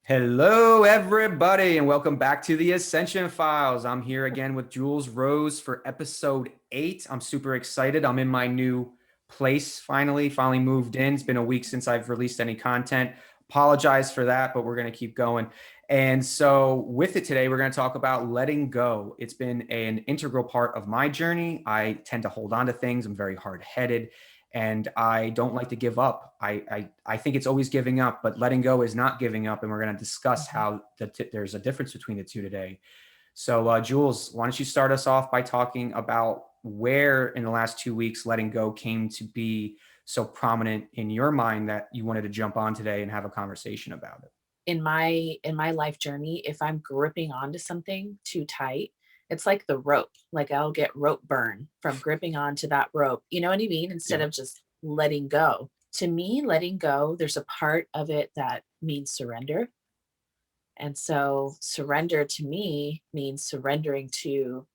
Hello, everybody, and welcome back to the Ascension Files. I'm here again with Jules Rose for episode 8. I'm super excited. I'm in my new place finally moved in. It's been a week since I've released any content. Apologize for that, but we're going to keep going. And so, with it today, we're going to talk about letting go. It's been an integral part of my journey. I tend to hold on to things, I'm very hard headed. And I don't like to give up. I think it's always giving up, but letting go is not giving up. And we're going to discuss how there's a difference between the two today. So, Jules, why don't you start us off by talking about where in the last 2 weeks letting go came to be so prominent in your mind that you wanted to jump on today and have a conversation about it? In my life journey, if I'm gripping onto something too tight, it's like the rope. Like I'll get rope burn from gripping onto that rope. You know what I mean? Instead Yeah. of just letting go. To me, letting go, there's a part of it that means surrender. And so surrender to me means surrendering to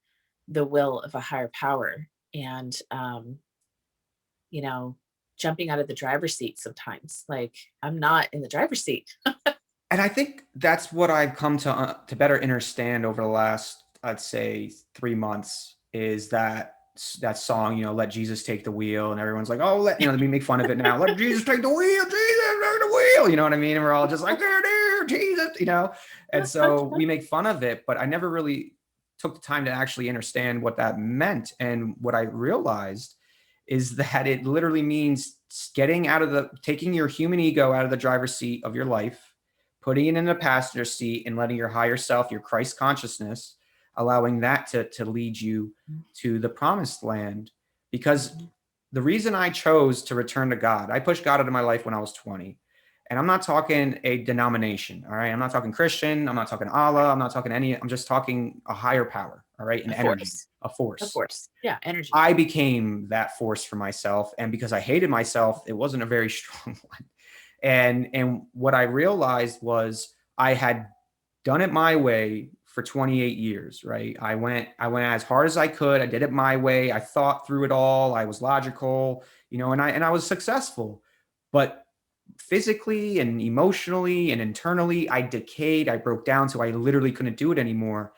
the will of a higher power and you know, jumping out of the driver's seat sometimes. Like I'm not in the driver's seat. And I think that's what I've come to better understand over the last, I'd say, 3 months is that song, "Let Jesus Take the Wheel," and everyone's like, "Oh, let me make fun of it now. Let Jesus take the wheel, Jesus take the wheel." You know what I mean? And we're all just like, "There, Jesus." And so we make fun of it, but I never really took the time to actually understand what that meant. And what I realized is that it literally means taking your human ego out of the driver's seat of your life, putting it in the passenger seat and letting your higher self, your Christ consciousness, allowing that to lead you to the promised land. Because the reason I chose to return to God, I pushed God into my life when I was 20. And I'm not talking a denomination, all right? I'm not talking Christian. I'm not talking Allah. I'm not talking I'm just talking a higher power, all right? An A energy, force. a Of force. course. Yeah, energy. I became that force for myself. And because I hated myself, it wasn't a very strong one. And what I realized was I had done it my way for 28 years, right? I went as hard as I could. I did it my way. I thought through it all. I was logical, and I was successful. But physically and emotionally and internally, I decayed. I broke down, so I literally couldn't do it anymore.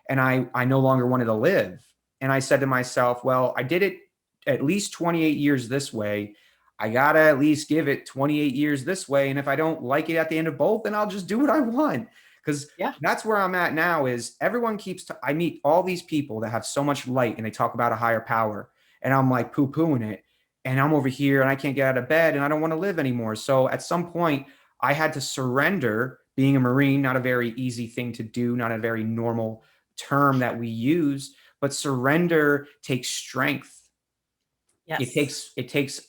And I no longer wanted to live. And I said to myself, well, I did it at least 28 years this way. I gotta at least give it 28 years this way. And if I don't like it at the end of both, then I'll just do what I want. Because Yeah. that's where I'm at now. Is everyone I meet all these people that have so much light and they talk about a higher power, and I'm like poo-pooing it. And I'm over here and I can't get out of bed and I don't want to live anymore. So at some point, I had to surrender. Being a Marine, not a very easy thing to do, not a very normal term that we use, but surrender takes strength. It Yes. takes it takes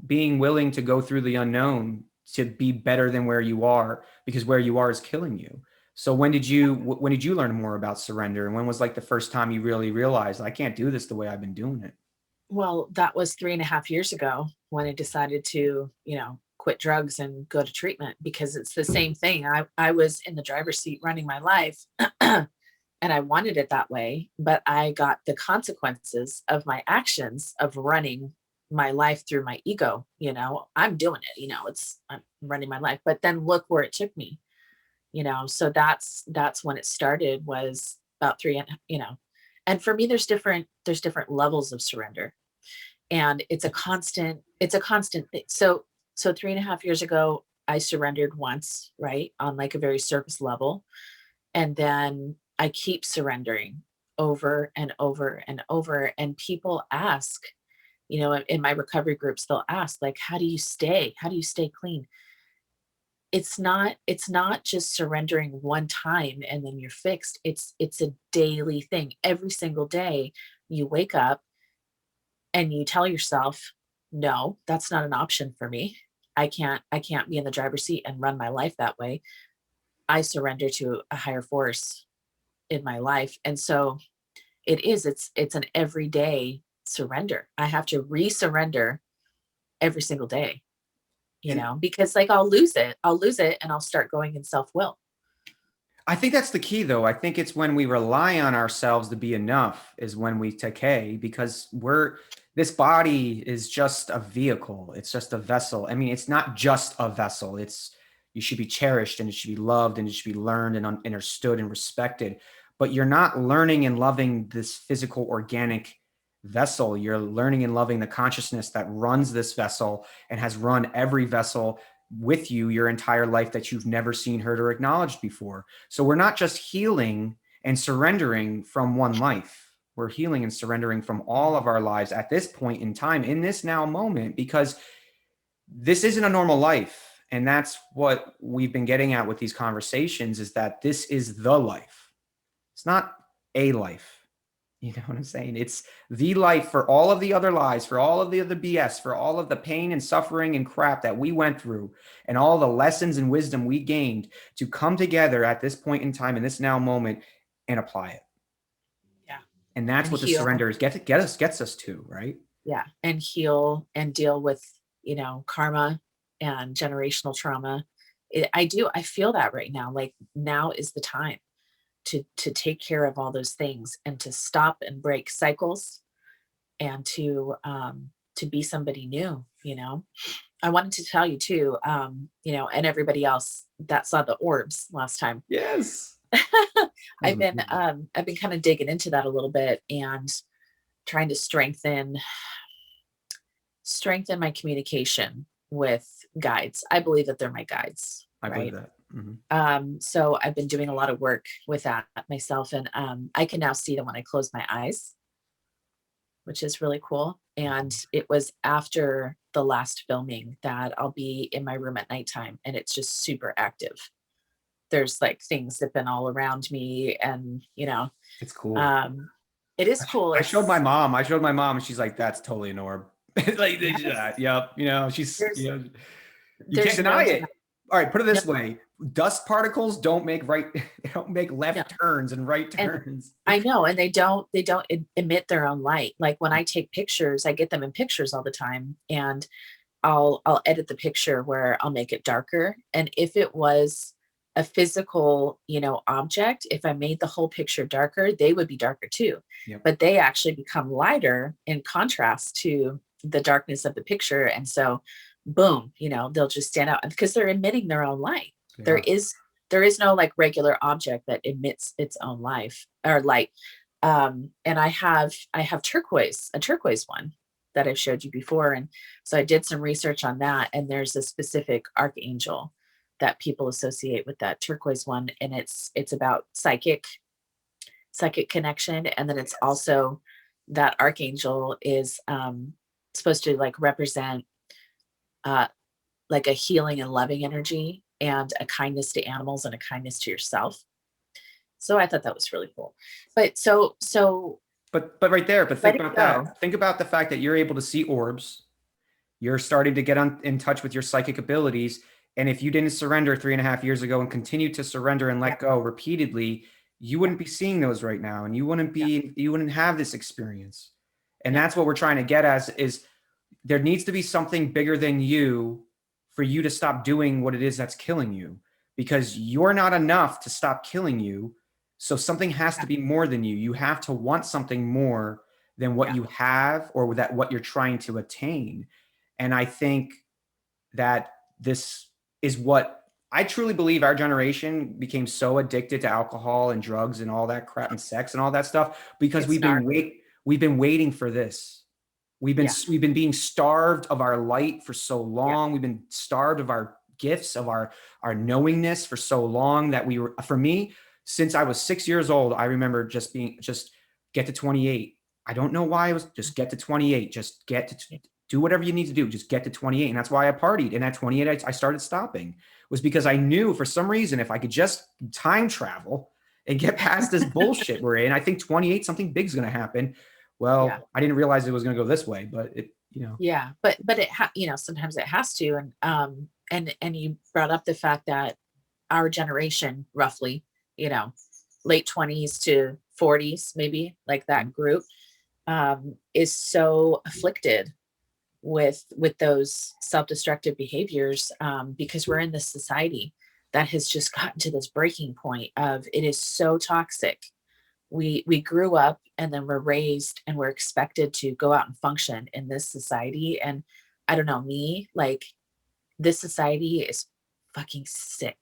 being willing to go through the unknown to be better than where you are, because where you are is killing you. So when did you learn more about surrender, and when was like the first time you really realized I can't do this the way I've been doing it? Well, that was 3.5 years ago when I decided to, quit drugs and go to treatment because it's the same thing. I was in the driver's seat running my life and I wanted it that way, but I got the consequences of my actions of running my life through my ego. I'm doing it, I'm running my life. But then look where it took me, so that's when it started, was about three and and for me there's different levels of surrender, and it's a constant thing. So 3.5 years ago I surrendered once, right, on like a very surface level, and then I keep surrendering over and over and over. And people ask, in my recovery groups, they'll ask, like, how do you stay clean? It's not just surrendering one time and then you're fixed. It's a daily thing. Every single day you wake up and you tell yourself, no, that's not an option for me. I can't be in the driver's seat and run my life that way. I surrender to a higher force in my life. And so it's an everyday surrender. I have to re-surrender every single day, And because like I'll lose it and I'll start going in self-will. I think that's the key, though. I think it's when we rely on ourselves to be enough is when we decay, because this body is just a vehicle. It's just a vessel. I mean, it's not just a vessel. You should be cherished, and it should be loved, and it should be learned and understood and respected. But you're not learning and loving this physical, organic vessel. You're learning and loving the consciousness that runs this vessel and has run every vessel with you your entire life that you've never seen, heard, or acknowledged before. So we're not just healing and surrendering from one life. We're healing and surrendering from all of our lives at this point in time, in this now moment, because this isn't a normal life. And that's what we've been getting at with these conversations, is that this is the life. It's not a life. You know what I'm saying? It's the life for all of the other lies, for all of the other BS, for all of the pain and suffering and crap that we went through, and all the lessons and wisdom we gained to come together at this point in time, in this now moment, and apply it. Yeah. And that's And what the heal. surrender gets us to, right? Yeah. And heal and deal with, karma and generational trauma. I feel that right now. Like, now is the time to take care of all those things and to stop and break cycles, and to be somebody new. I wanted to tell you too, and everybody else that saw the orbs last time. Yes. I've been kind of digging into that a little bit and trying to strengthen my communication with guides. I believe that they're my guides. I right? believe that. Mm-hmm. So I've been doing a lot of work with that myself, and I can now see them when I close my eyes, which is really cool. And it was after the last filming that I'll be in my room at nighttime, and it's just super active. There's like things zipping all around me, and It's cool. It is cool. I showed my mom, and she's like, "That's totally an orb." Like, Yes. yep. She's, you There's can't deny no it. All right, put it this no, way: dust particles don't make left turns and right turns. I know, and they don't emit their own light. Like, when I take pictures, I get them in pictures all the time, and I'll edit the picture where I'll make it darker. And if it was a physical, object, if I made the whole picture darker, they would be darker too. Yep. But they actually become lighter in contrast to the darkness of the picture. And so, boom, they'll just stand out because they're emitting their own light. Yeah. There is no like regular object that emits its own life or light. And I have a turquoise one that I've showed you before. And so I did some research on that, and there's a specific archangel that people associate with that turquoise one. And it's about psychic connection. And then it's also, that archangel is supposed to like represent like a healing and loving energy, and a kindness to animals and a kindness to yourself. So I thought that was really cool. But But right there, think about that. Think about the fact that you're able to see orbs. You're starting to get in touch with your psychic abilities. And if you didn't surrender 3.5 years ago and continue to surrender and let go repeatedly, you wouldn't be seeing those right now. And you wouldn't have this experience. And that's what we're trying to get at, is there needs to be something bigger than you for you to stop doing what it is that's killing you, because you're not enough to stop killing you. So something has to be more than you. You have to want something more than what you have, or that what you're trying to attain. And I think that this is what I truly believe. Our generation became so addicted to alcohol and drugs and all that crap and sex and all that stuff because we've been waiting for this. We've been being starved of our light for so long. We've been starved of our gifts, of our knowingness for so long that for me, since I was 6 years old, I remember just get to 28. I don't know why. It was just get to 28, just do whatever you need to do. Just get to 28. And that's why I partied. And at 28, I started stopping, was because I knew for some reason, if I could just time travel and get past this bullshit we're in, I think 28, something big's going to happen. Well, I didn't realize it was going to go this way, but Yeah. But it, sometimes it has to. And you brought up the fact that our generation, roughly, late 20s to 40s, maybe, like that group, is so afflicted with those self-destructive behaviors, because we're in this society that has just gotten to this breaking point of, it is so toxic. We grew up, and then we're raised, and we're expected to go out and function in this society. And I don't know, me, like, this society is fucking sick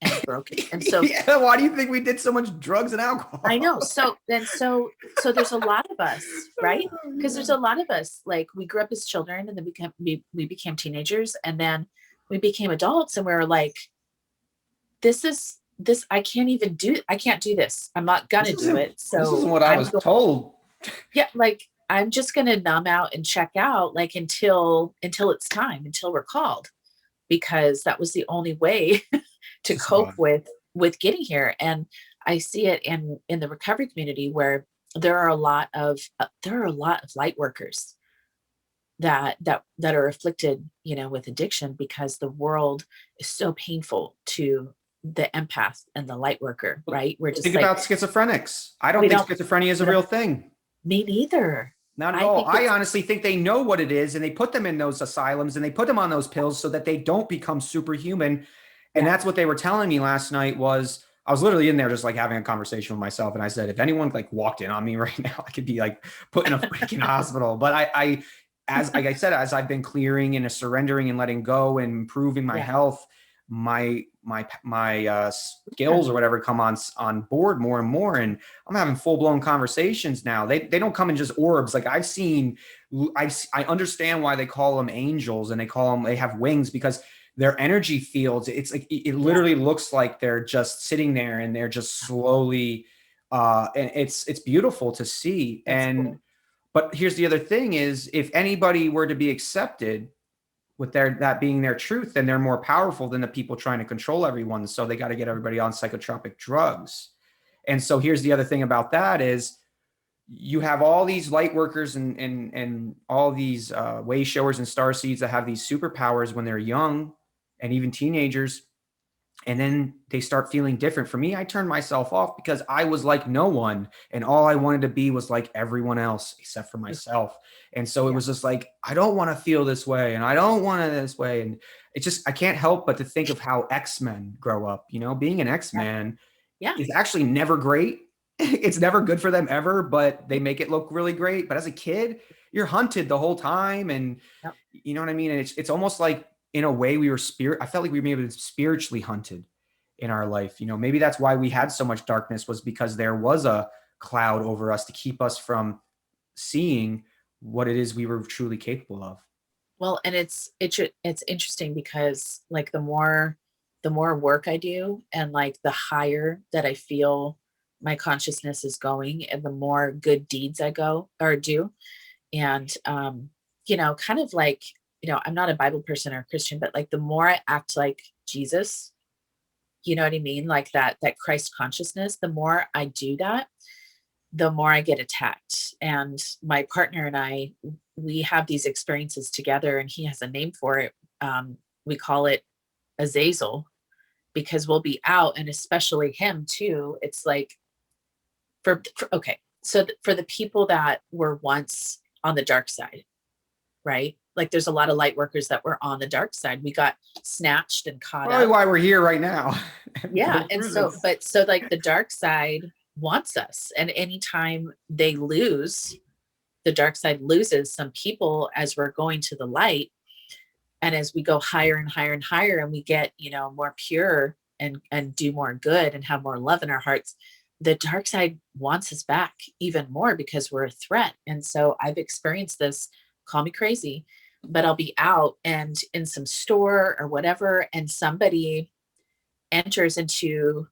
and broken. And so yeah, why do you think we did so much drugs and alcohol? I know. So there's a lot of us, right? Because there's a lot of us, like we grew up as children and then we became teenagers and then we became adults and we were like, this, I can't do this. I'm not gonna do it. So this isn't what I was told. Yeah, like I'm just gonna numb out and check out like until it's time, until we're called, because that was the only way to cope with getting here. And I see it in the recovery community where there are a lot of light workers that are afflicted, with addiction, because the world is so painful to the empath and the light worker, right? We're just think about schizophrenics. I don't think schizophrenia is a real thing. Me neither. Not at all. I honestly think they know what it is and they put them in those asylums and they put them on those pills so that they don't become superhuman. And that's what they were telling me last night. Was I was literally in there just like having a conversation with myself. And I said, if anyone like walked in on me right now, I could be like put in a freaking hospital. But as like I said, as I've been clearing and surrendering and letting go and improving my health, my skills or whatever come on board more and more. And I'm having full blown conversations now. They don't come in just orbs. Like I understand why they call them angels and they have wings, because their energy fields, it's like, it literally looks like they're just sitting there and they're just slowly, and it's beautiful to see. But here's the other thing is, if anybody were to be accepted with that being their truth, then they're more powerful than the people trying to control everyone. So they got to get everybody on psychotropic drugs. And so here's the other thing about that is, you have all these light workers and all these way showers and star seeds that have these superpowers when they're young and even teenagers. And then they start feeling different. For me, I turned myself off because I was like no one. And all I wanted to be was like everyone else except for myself. And so it was just like, I don't want to feel this way. And I don't want to this way. And it's just, I can't help but to think of how X-Men grow up. Being an X-Man is actually never great. It's never good for them ever, but they make it look really great. But as a kid, you're hunted the whole time. And you know what I mean? And it's almost like, in a way, I felt like we were maybe spiritually hunted in our life. Maybe that's why we had so much darkness, was because there was a cloud over us to keep us from seeing what it is we were truly capable of. Well, and it's interesting because like the more work I do and like the higher that I feel my consciousness is going and the more good deeds I go or do. And, kind of like, I'm not a Bible person or a Christian, but like the more I act like Jesus, you know what I mean? Like that Christ consciousness, the more I do that, the more I get attacked. And my partner and I, we have these experiences together, and he has a name for it. We call it Azazel, because we'll be out, and especially him too. It's like for the people that were once on the dark side, right? Like there's a lot of light workers that were on the dark side. We got snatched and caught Probably up. Why we're here right now. Yeah. And so like the dark side wants us. And anytime they lose, the dark side loses some people as we're going to the light. And as we go higher and higher and higher, and we get, more pure and do more good and have more love in our hearts, the dark side wants us back even more because we're a threat. And so I've experienced this, call me crazy, but I'll be out and in some store or whatever, and somebody enters into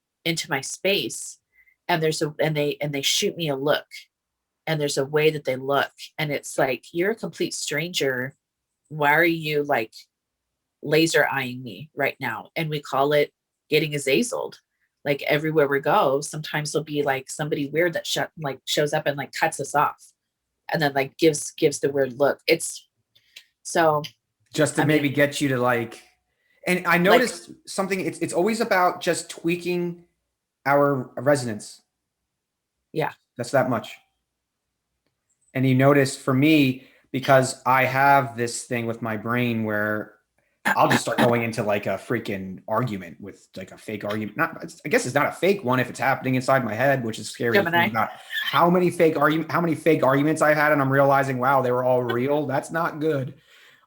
my space, and they shoot me a look, and there's a way that they look, and it's like, you're a complete stranger. Why are you like laser eyeing me right now? And we call it getting azazeled. Like everywhere we go, sometimes there'll be like somebody weird that shows up and like cuts us off, and then like gives the weird look. It's so just to maybe get you to like, and I noticed something, it's always about just tweaking our resonance. Yeah. That's that much. And you notice for me, because I have this thing with my brain where I'll just start going into like a freaking argument with like a fake argument. I guess it's not a fake one if it's happening inside my head, which is scary. About how many fake arguments I had, and I'm realizing, wow, they were all real. That's not good.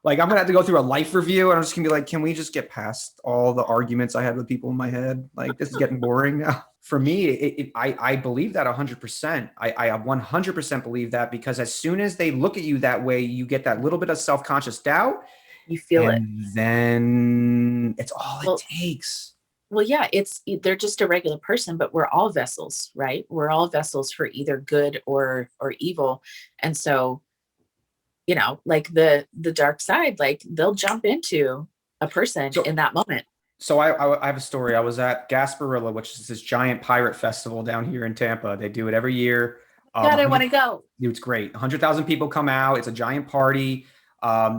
Like I'm gonna have to go through a life review, and I'm just gonna be like, can we just get past all the arguments I had with people in my head? Like this is getting boring now. For me, I believe that 100%. I 100% believe that, because as soon as they look at you that way, you get that little bit of self-conscious doubt, You feel it. and then it's all it Well, takes. well, yeah, they're just a regular person, but we're all vessels, right? We're all vessels for either good or evil. And so, like the dark side, like they'll jump into a person So in that moment. So I have a story. I was at Gasparilla, which is this giant pirate festival down here in Tampa. They do it every year. God, I want 100, to go. dude, it's great. 100,000 people come out. It's a giant party.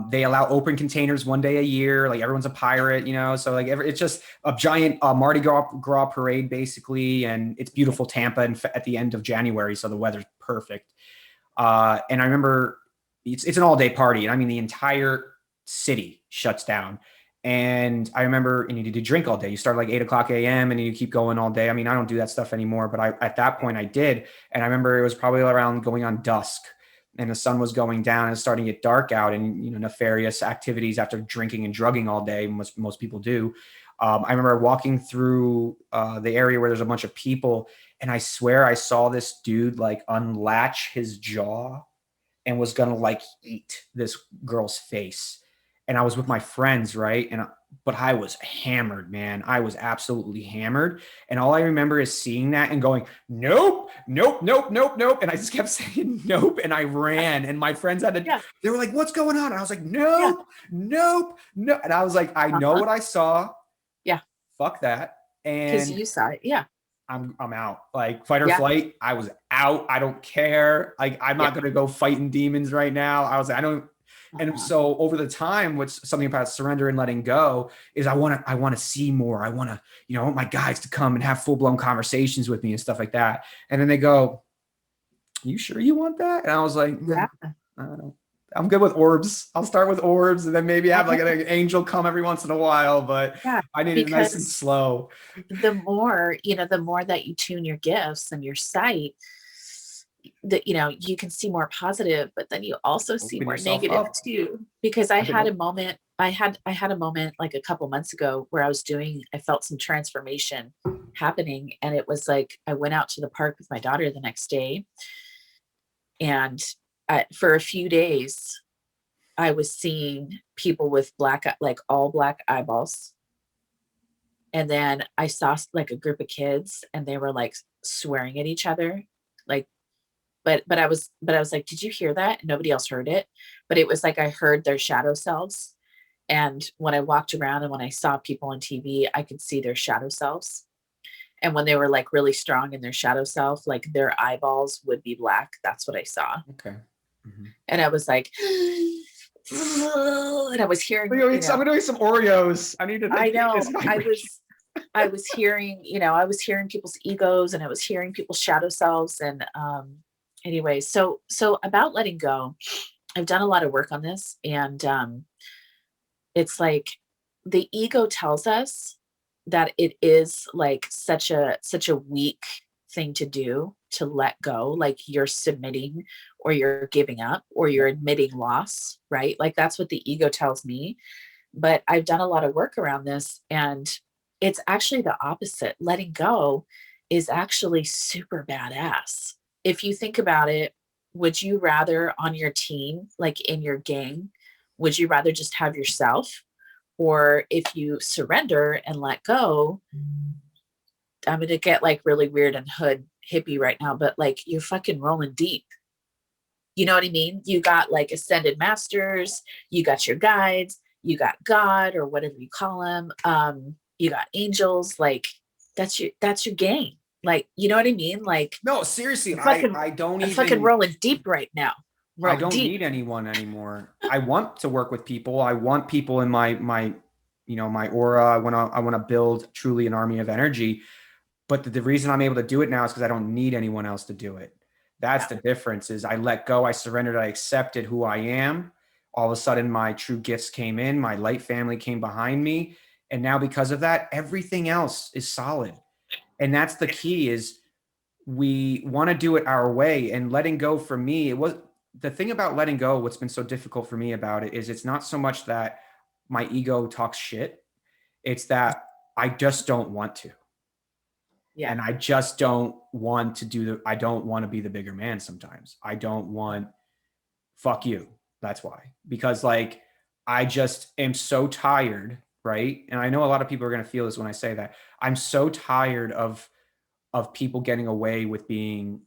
They allow open containers one day a year. Like everyone's a pirate, So like it's just a giant Mardi Gras parade basically, and it's beautiful Tampa at the end of January, so the weather's perfect. And I remember it's an all day party, and I mean the entire city shuts down. And I remember, and you drink all day. You start like 8 o'clock a.m. and you keep going all day. I mean, I don't do that stuff anymore, but at that point I did. And I remember it was probably around going on dusk, and the sun was going down and it's starting to get dark out, and nefarious activities after drinking and drugging all day. Most people do. I remember walking through the area where there's a bunch of people, and I swear I saw this dude like unlatch his jaw and was gonna like eat this girl's face. And I was with my friends, right? But I was hammered, man. I was absolutely hammered. And all I remember is seeing that and going, nope, nope, nope, nope, nope. And I just kept saying nope. And I ran. And my friends Yeah. they were like, what's going on? And I was like, Yeah. nope, nope, no. And I was like, I know what I saw. Yeah. Fuck that. Because And you saw it. Yeah. I'm out. Like fight or Yeah. flight, I was out. I don't care. Like I'm Yeah. not gonna go fighting demons right now. I don't. And Uh-huh. so over the time, what's something about surrender and letting go is I want to see more. I want to, I want my guides to come and have full blown conversations with me and stuff like that. And then they go, you sure you want that? And I was like, Yeah. I don't know. I'm good with orbs. I'll start with orbs and then maybe have like an angel come every once in a while, but Yeah. I need it nice and Because slow. the more that you tune your gifts and your sight, that you can see more positive, but then you also see Open more yourself negative up. too. Because I I've had a been, moment, I had a moment like a couple months ago where I felt some transformation happening, and it was like I went out to the park with my daughter the next day, and for a few days I was seeing people with like all black eyeballs. And then I saw like a group of kids and they were like swearing at each other. Like, but I was like, did you hear that? And nobody else heard it. But it was like I heard their shadow selves. And when I walked around and when I saw people on TV, I could see their shadow selves. And when they were like really strong in their shadow self, like their eyeballs would be black. That's what I saw. okay. Mm-hmm. And I was like, and I was hearing, I'm gonna eat some Oreos. I need to I take know this vibration. I was hearing, I was hearing people's egos and I was hearing people's shadow selves. And anyway, so about letting go, I've done a lot of work on this, and it's like the ego tells us that it is like such a weak thing to do, to let go, like you're submitting or you're giving up or you're admitting loss, right? Like that's what the ego tells me. But I've done a lot of work around this, and it's actually the opposite. Letting go is actually super badass. If you think about it, would you rather on your team, like in your gang, would you rather just have yourself? Or if you surrender and let go, I'm going to get like really weird and hood hippie right now, but like you're fucking rolling deep. You know what I mean? You got like ascended masters, you got your guides, you got God or whatever you call them. You got angels, like that's your game. Like, you know what I mean? Like No, seriously, I'm fucking, I don't I'm fucking even rolling deep right now. I Rolling don't deep. need anyone anymore. I want to work with people. I want people in my my aura. I want to build truly an army of energy. But the reason I'm able to do it now is because I don't need anyone else to do it. That's Yeah. the difference. Is I let go, I surrendered, I accepted who I am. All of a sudden, my true gifts came in. My light family came behind me, and now because of that, everything else is solid. And that's the key. Is we want to do it our way, and letting go for me, it was the thing about letting go, what's been so difficult for me about it is it's not so much that my ego talks shit. It's that I just don't want to. Yeah. And I just don't want to I don't want to be the bigger man sometimes. I don't want, fuck you. That's why. Because like, I just am so tired, right? And I know a lot of people are going to feel this when I say that. I'm so tired of people getting away with being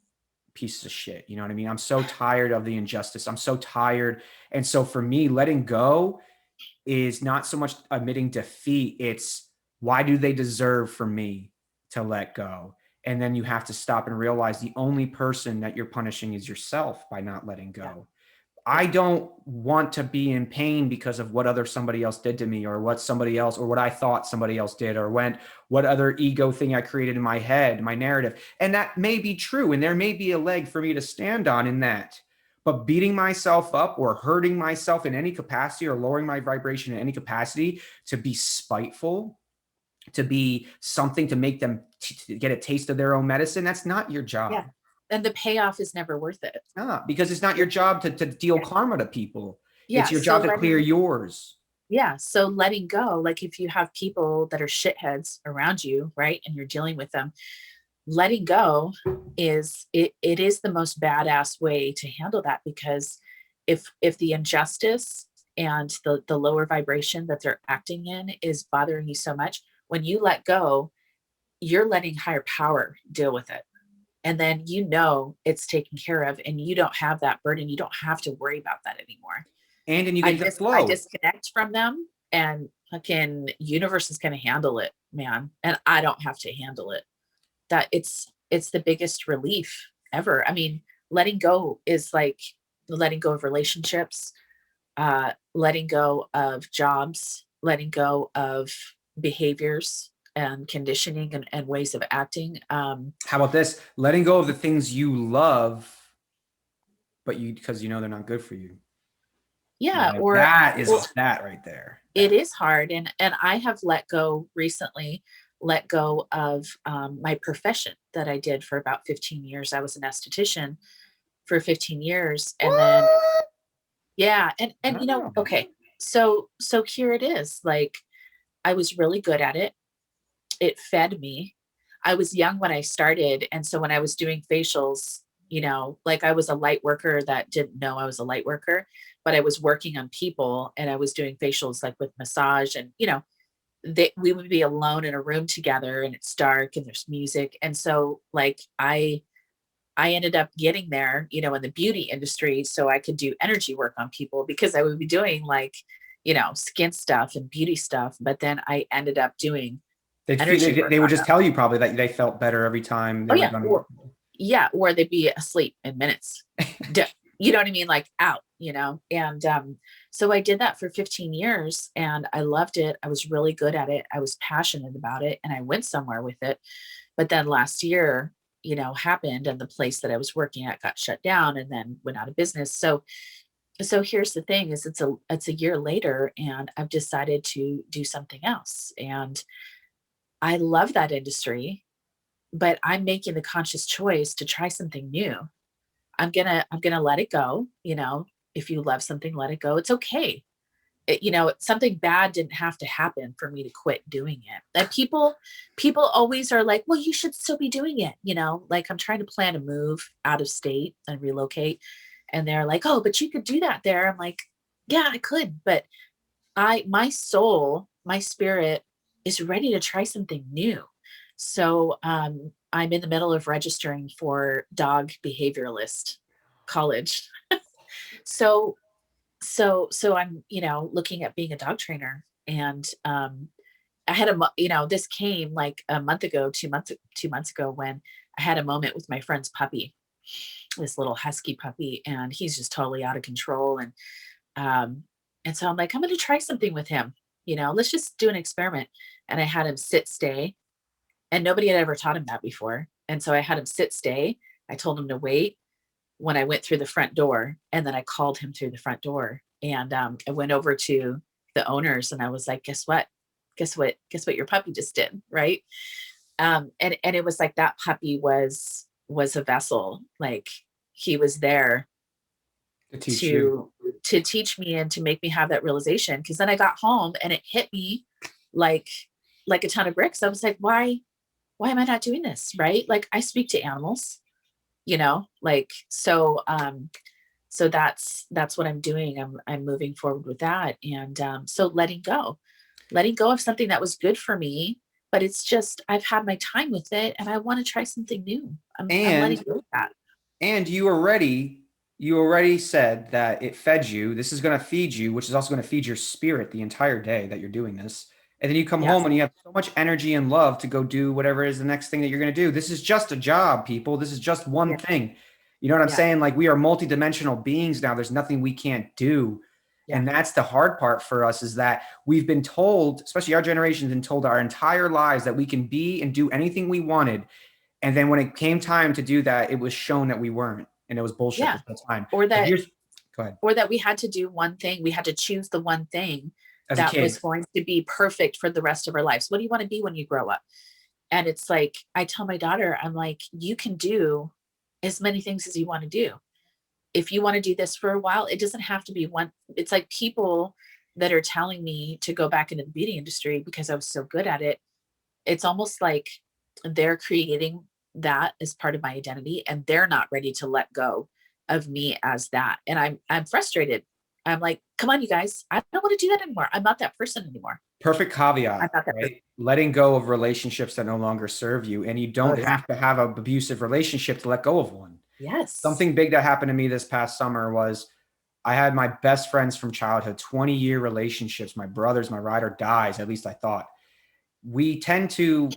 pieces of shit. You know what I mean? I'm so tired of the injustice. I'm so tired. And so for me, letting go is not so much admitting defeat. It's why do they deserve for me to let go? And then you have to stop and realize the only person that you're punishing is yourself by not letting go. Yeah. I don't want to be in pain because of what somebody else did to me, or what somebody else, or what I thought somebody else did, or what other ego thing I created in my head, my narrative. And that may be true. And there may be a leg for me to stand on in that. But beating myself up or hurting myself in any capacity, or lowering my vibration in any capacity to be spiteful, to be something to make them to get a taste of their own medicine, that's not your job. Yeah. And the payoff is never worth it. It's not, because it's not your job to deal karma to people. Yeah. It's your job to clear yours. Yeah. So letting go, like if you have people that are shitheads around you, right, and you're dealing with them, letting go is it is the most badass way to handle that, because if the injustice and the lower vibration that they're acting in is bothering you so much, when you let go, you're letting higher power deal with it. And then it's taken care of, and you don't have that burden. You don't have to worry about that anymore. And then you get the flow. I disconnect from them, and fucking universe is going to handle it, man. And I don't have to handle it. That it's the biggest relief ever. I mean, letting go is like letting go of relationships, letting go of jobs, letting go of behaviors and conditioning and ways of acting. How about this? Letting go of the things you love, but because they're not good for you. Yeah. Or that right there. It is hard. And I have let go of my profession that I did for about 15 years. I was an esthetician for 15 years. And then, yeah. And okay. So here it is. Like, I was really good at it. It fed me. I was young when I started. And so when I was doing facials, like I was a light worker that didn't know I was a light worker, but I was working on people, and I was doing facials like with massage, and, we would be alone in a room together, and it's dark and there's music. And so like, I ended up getting there, in the beauty industry, so I could do energy work on people, because I would be doing like, skin stuff and beauty stuff. But then I ended up doing they would just tell you probably that they felt better every time they were done. Or they'd be asleep in minutes. You know what I mean? Like out, and so I did that for 15 years, and I loved it. I was really good at it. I was passionate about it, and I went somewhere with it. But then last year, happened, and the place that I was working at got shut down and then went out of business. So here's the thing is it's a year later, and I've decided to do something else. And I love that industry, but I'm making the conscious choice to try something new. I'm gonna let it go. If you love something, let it go. It's okay. Something bad didn't have to happen for me to quit doing it. And people always are like, well, you should still be doing it. Like I'm trying to plan a move out of state and relocate. And they're like, oh, but you could do that there. I'm like, yeah, I could. But my soul, my spirit is ready to try something new. So I'm in the middle of registering for dog behavioralist college. So I'm, looking at being a dog trainer. And I had this came like a month ago, 2 months ago, when I had a moment with my friend's puppy, this little husky puppy, and he's just totally out of control. And so I'm like, I'm going to try something with him. Let's just do an experiment. And I had him sit, stay. And nobody had ever taught him that before. And so I had him sit, stay. I told him to wait when I went through the front door. And then I called him through the front door. And I went over to the owners, and I was like, guess what your puppy just did. Right. And it was like, that puppy was a vessel. Like he was there To teach you. to teach me and to make me have that realization. Because then I got home and it hit me like a ton of bricks. I was like, why am I not doing this? Right? Like I speak to animals, like so that's what I'm doing. I'm moving forward with that. And so letting go of something that was good for me, but it's just I've had my time with it and I want to try something new. I'm letting And go of that. And you already said that it fed you. This is going to feed you, which is also going to feed your spirit the entire day that you're doing this. And then you come Yes. home and you have so much energy and love to go do whatever is the next thing that you're going to do. This is just a job, people. This is just one Yeah. thing. You know what I'm Yeah. saying? Like we are multidimensional beings now. There's nothing we can't do. Yeah. And that's the hard part for us is that we've been told, especially our generation's been told our entire lives that we can be and do anything we wanted. And then when it came time to do that, it was shown that we weren't. And it was bullshit Yeah. the whole time. Or But that go ahead. or that we had to do one thing. We had to choose the one thing As a that was kid, going to be perfect for the rest of our lives. What do you want to be when you grow up? And it's like, I tell my daughter, I'm like, you can do as many things as you want to do. If you want to do this for a while, it doesn't have to be one. It's like people that are telling me to go back into the beauty industry because I was so good at it. It's almost like they're creating that as part of my identity and they're not ready to let go of me as that. And I'm frustrated. I'm like, come on, you guys, I don't want to do that anymore. I'm not that person anymore. perfect I'm caveat, not that person. right? Letting go of relationships that no longer serve you. And you Oh don't yeah. have to have an abusive relationship to let go of one. Yes. Something big that happened to me this past summer was I had my best friends from childhood, 20-year relationships, my brothers, my ride or dies, at least I thought. We tend to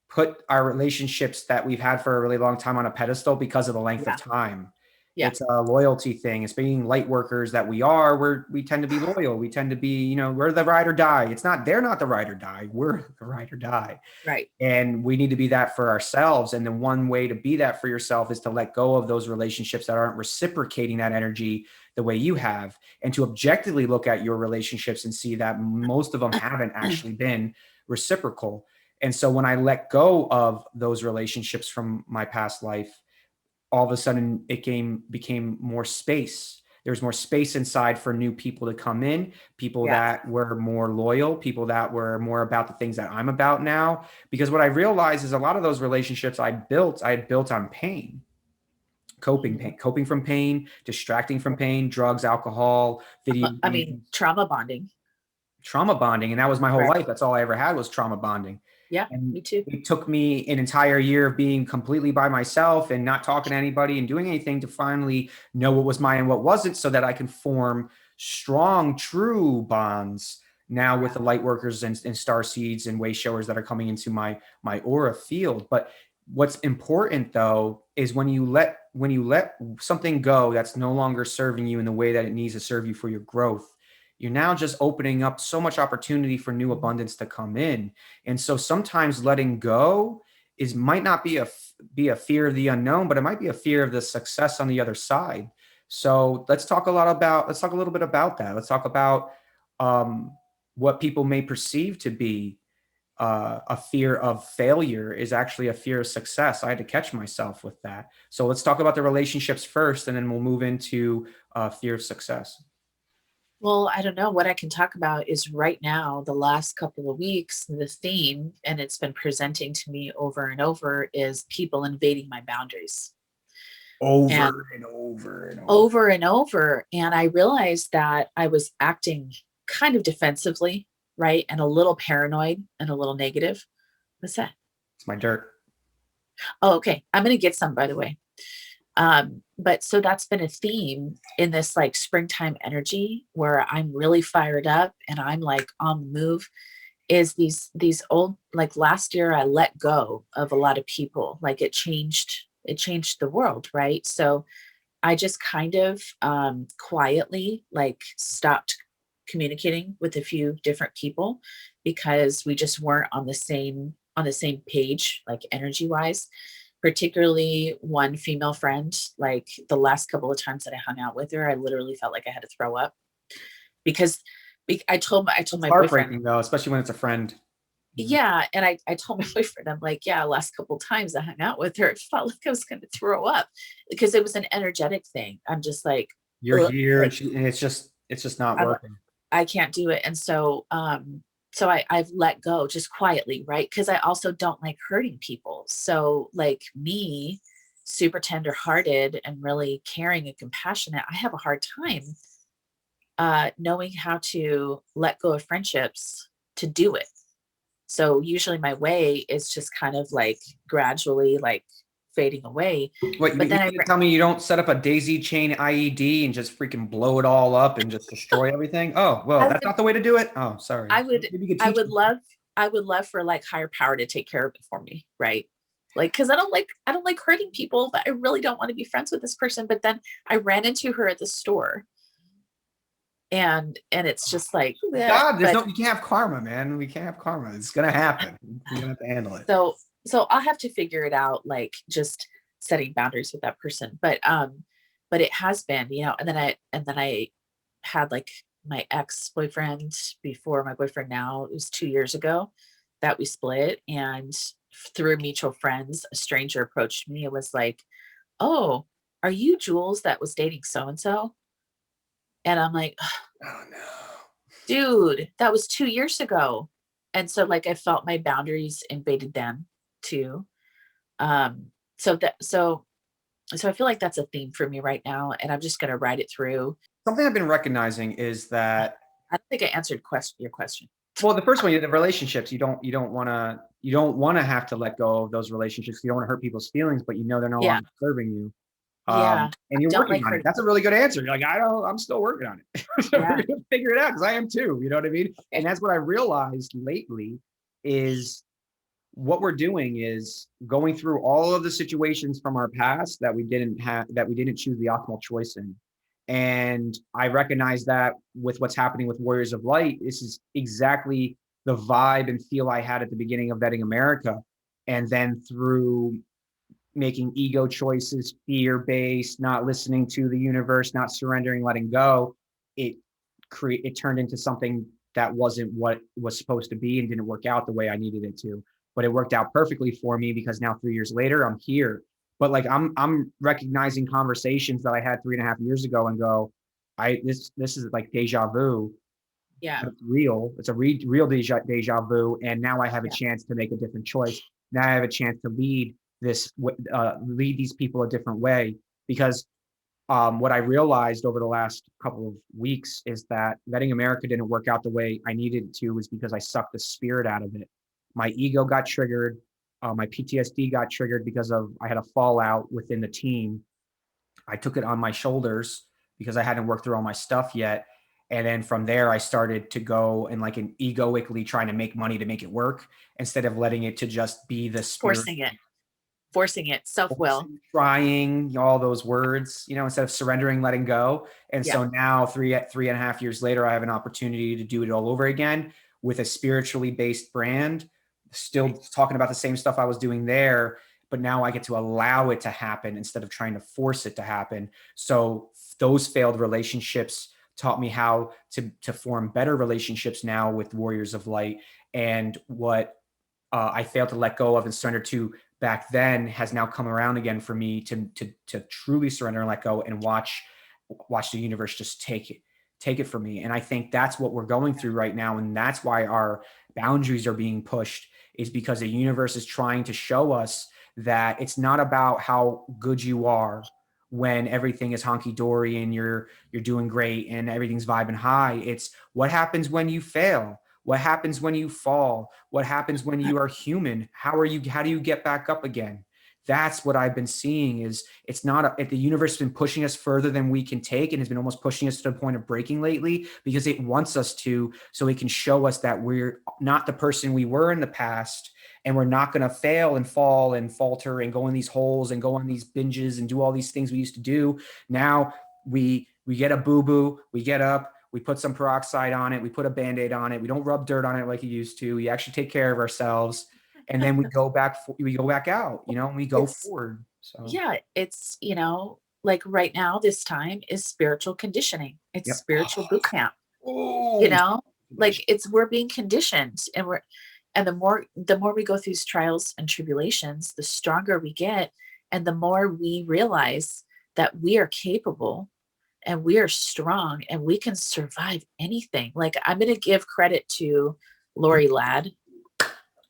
put our relationships that we've had for a really long time on a pedestal because of the length of Yeah. time. Yeah. It's a loyalty thing. It's being light workers that we are. We tend to be loyal. We tend to be, we're the ride or die. It's not, they're not the ride or die. We're the ride or die. Right. And we need to be that for ourselves. And then one way to be that for yourself is to let go of those relationships that aren't reciprocating that energy the way you have, and to objectively look at your relationships and see that most of them haven't actually been reciprocal. And so when I let go of those relationships from my past life, all of a sudden it became more space. There's more space inside for new people to come in, people Yeah. that were more loyal, people that were more about the things that I'm about now. Because what I realized is a lot of those relationships I had built on pain, coping from pain, distracting from pain, drugs, alcohol, video I mean, games, trauma bonding. trauma bonding. And that was my whole Right. life. That's all I ever had was trauma bonding. Yeah, And me too. it took me an entire year of being completely by myself and not talking to anybody and doing anything to finally know what was mine and what wasn't, so that I can form strong, true bonds now with the light workers and star seeds and way showers that are coming into my aura field. But what's important though is when you let something go that's no longer serving you in the way that it needs to serve you for your growth, you're now just opening up so much opportunity for new abundance to come in. And so sometimes letting go might not be a fear of the unknown, but it might be a fear of the success on the other side. So let's talk a little bit about that. Let's talk about what people may perceive to be a fear of failure is actually a fear of success. I had to catch myself with that. So let's talk about the relationships first, and then we'll move into fear of success. Well, I don't know. What I can talk about is right now, the last couple of weeks, the theme, and it's been presenting to me over and over, is people invading my boundaries. And Over and over and over. over and over. And I realized that I was acting kind of defensively, right? And a little paranoid and a little negative. What's that? It's my dirt. Oh, okay. I'm going to get some, by the way. But so that's been a theme in this like springtime energy where I'm really fired up and I'm like on the move, is these old, like last year I let go of a lot of people. Like it changed the world, right? So I just kind of quietly like stopped communicating with a few different people because we just weren't on the same page, like energy wise. Particularly one female friend, like the last couple of times that I hung out with her, I literally felt like I had to throw up because I told my boyfriend, Heartbreaking though, especially when it's a friend. yeah, and I told my boyfriend, I'm like, yeah, last couple of times I hung out with her, it felt like I was going to throw up because it was an energetic thing. I'm just like, you're here, like and it's just not I, working. I can't do it. And so, I've let go just quietly, right? Because I also don't like hurting people. So like me, super tender hearted and really caring and compassionate, I have a hard time knowing how to let go of friendships to do it. So usually my way is just kind of like gradually like fading away. What, But you then I, mean to tell me you don't set up a daisy chain IED and just freaking blow it all up and just destroy everything? Oh, well, I that's would, not the way to do it. Oh, sorry. I would, Maybe you could I teach would me. love, I would love for like higher power to take care of it for me. Right. Like, cause I don't like hurting people, but I really don't want to be friends with this person. But then I ran into her at the store and it's just like, bleh. God, But you can't have karma, man. We can't have karma. It's gonna happen. You're gonna have to handle it. so, so I'll have to figure it out, like just setting boundaries with that person. But it has been, and then I had like my ex-boyfriend before my boyfriend now, it was 2 years ago that we split. And through mutual friends, a stranger approached me. It was like, oh, are you Jules that was dating so and so? And I'm like, Oh no. dude, that was 2 years ago. And so like I felt my boundaries invaded them too. Um, so that so I feel like that's a theme for me right now, and I'm just gonna ride it through. Something I've been recognizing is that, I don't think I answered your question. well, the first one, the relationships, you don't wanna have to let go of those relationships. You don't wanna hurt people's feelings, but you know they're no Yeah, longer serving you. yeah. And I you're don't working like on it. hurting. That's a really good answer. You're like, I'm still working on it. So we're Yeah, gonna figure it out because I am too. You know what I mean? And that's what I realized lately is what we're doing is going through all of the situations from our past that we didn't choose the optimal choice in. And I recognize that with what's happening with Warriors of Light, this is exactly the vibe and feel I had at the beginning of Vetting America. And then through making ego choices, fear based, not listening to the universe, not surrendering, letting go, it it turned into something that wasn't what it was supposed to be and didn't work out the way I needed it to. But it worked out perfectly for me because now 3 years later I'm here. But like I'm recognizing conversations that I had 3.5 years ago and go, this is like deja vu. yeah, But it's real. It's a real deja vu, and now I have a yeah. chance to make a different choice. Now I have a chance to lead these people a different way. Because what I realized over the last couple of weeks is that Vetting America didn't work out the way I needed it to, was because I sucked the spirit out of it. My ego got triggered. My PTSD got triggered because I had a fallout within the team. I took it on my shoulders because I hadn't worked through all my stuff yet. And then from there, I started to go and like an egoically trying to make money to make it work instead of letting it to just be the spirit, Forcing it, self will. trying all those words, instead of surrendering, letting go. And Yeah, so now 3.5 years later, I have an opportunity to do it all over again with a spiritually based brand, still nice. talking about the same stuff I was doing there, but now I get to allow it to happen instead of trying to force it to happen. So those failed relationships taught me how to form better relationships now with Warriors of Light. And what I failed to let go of and surrender to back then has now come around again for me to truly surrender and let go and watch the universe just take it from me. And I think that's what we're going through right now, and that's why our boundaries are being pushed, is because the universe is trying to show us that it's not about how good you are when everything is honky-dory and you're doing great and everything's vibing high. It's what happens when you fail, what happens when you fall, what happens when you are human, how do you get back up again. That's what I've been seeing. Is it's not the universe has been pushing us further than we can take, and has been almost pushing us to the point of breaking lately, because it wants us to, so it can show us that we're not the person we were in the past, and we're not going to fail and fall and falter and go in these holes and go on these binges and do all these things we used to do. Now we get a boo-boo, we get up, we put some peroxide on it, we put a Band-Aid on it, we don't rub dirt on it like you used to, we actually take care of ourselves, and then we go back out, and we go It's forward. So yeah, it's like right now, this time is spiritual conditioning. It's yep. spiritual boot camp, you Oh, know, like we're being conditioned and the more we go through these trials and tribulations, the stronger we get, and the more we realize that we are capable and we are strong and we can survive anything. Like, I'm going to give credit to Lori Ladd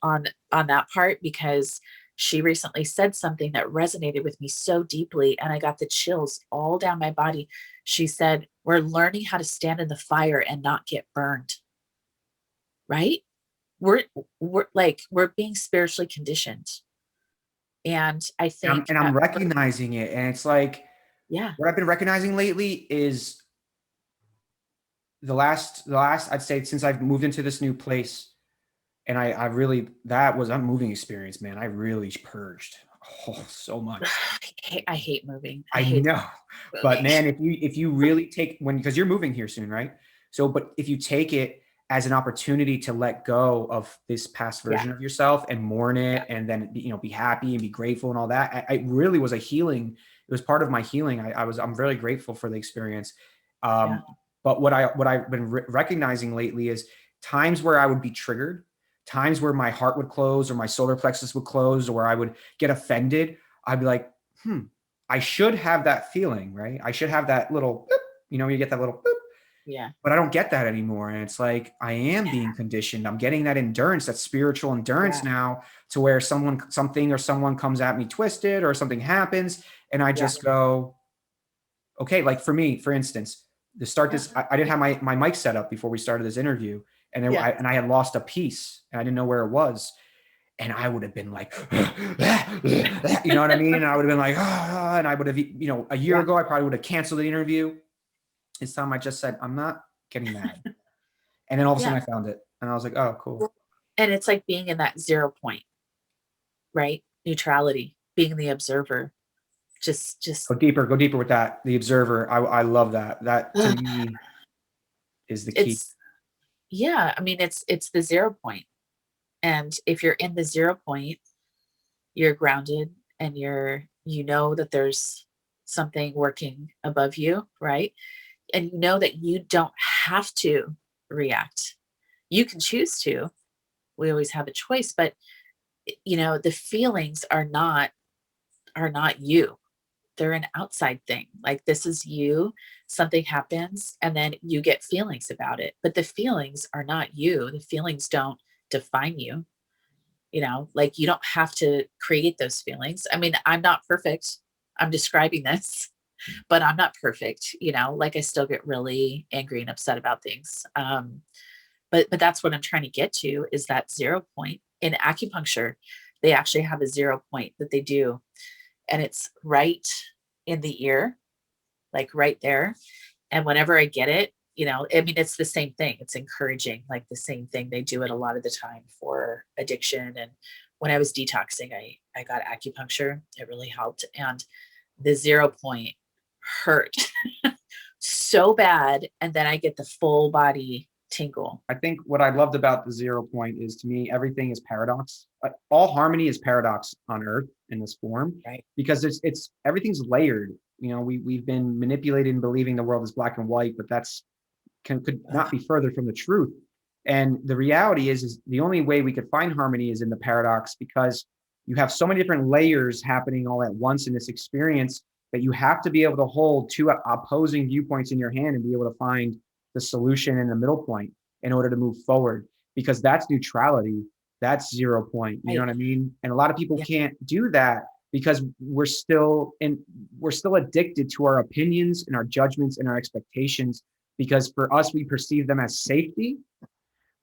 on that part, because she recently said something that resonated with me so deeply, and I got the chills all down my body. She said, we're learning how to stand in the fire and not get burned. Right? We're we're being spiritually conditioned. And I think And I'm recognizing it. And it's like, yeah, what I've been recognizing lately is the last, I'd say, since I've moved into this new place, and I really, that was a moving experience, man. I really purged so much. I hate moving. I I hate know, but moving. man, if you really take because you're moving here soon, right? So, but if you take it as an opportunity to let go of this past Yeah, version of yourself and mourn yeah, it, and then be happy and be grateful and all that, I really was a healing. It was part of my healing. I'm very grateful for the experience. yeah, Um, but what I've been recognizing lately is times where I would be triggered, times where my heart would close or my solar plexus would close, or where I would get offended. I'd be like, I should have that feeling, right? I should have that little, boop, you get that little, boop, yeah, but I don't get that anymore. And it's like, I am being conditioned. I'm getting that endurance, that spiritual endurance yeah, now, to where something or someone comes at me twisted or something happens. And I yeah, just go, okay, like for me, for instance, to start yeah, this, I didn't have my mic set up before we started this interview. And yeah, I had lost a piece and I didn't know where it was. And I would have been like, you know what I mean? And I would have been like, and I would have, a year yeah, ago, I probably would have canceled the interview. This time I just said, I'm not getting mad. And then all of a yeah. sudden I found it. And I was like, oh, cool. And it's like being in that 0 point, right? Neutrality, being the observer. Just Go deeper with that. The observer. I love that. That to me is the key. it's yeah, I mean, it's the 0 point. And if you're in the 0 point, you're grounded, and you know that there's something working above you, right? And you know that you don't have to react. You can choose to. We always have a choice, but the feelings are not you. They're an outside thing. Like, this is you, something happens, and then you get feelings about it. But the feelings are not you. The feelings don't define you. Like, you don't have to create those feelings. I mean, I'm not perfect. I'm describing this, but I'm not perfect. Like, I still get really angry and upset about things. But that's what I'm trying to get to, is that 0 point. In acupuncture, they actually have a 0 point that they do, and it's right in the ear, like right there. And whenever I get it, I mean, it's the same thing. It's encouraging, like the same thing. They do it a lot of the time for addiction. And when I was detoxing, I got acupuncture. It really helped. And the 0 point hurt so bad. And then I get the full body tingle. I think what I loved about the 0 point is, to me, everything is paradox. All harmony is paradox on earth in this form, Right. because it's everything's layered. We've been manipulated in believing the world is black and white, but could not be further from the truth. And the reality is the only way we could find harmony is in the paradox, because you have so many different layers happening all at once in this experience, that you have to be able to hold two opposing viewpoints in your hand and be able to find the solution in the middle point in order to move forward, because that's neutrality. That's 0 point. You know Right. what I mean? And a lot of people Yeah. can't do that because we're still addicted to our opinions and our judgments and our expectations, because for us, we perceive them as safety,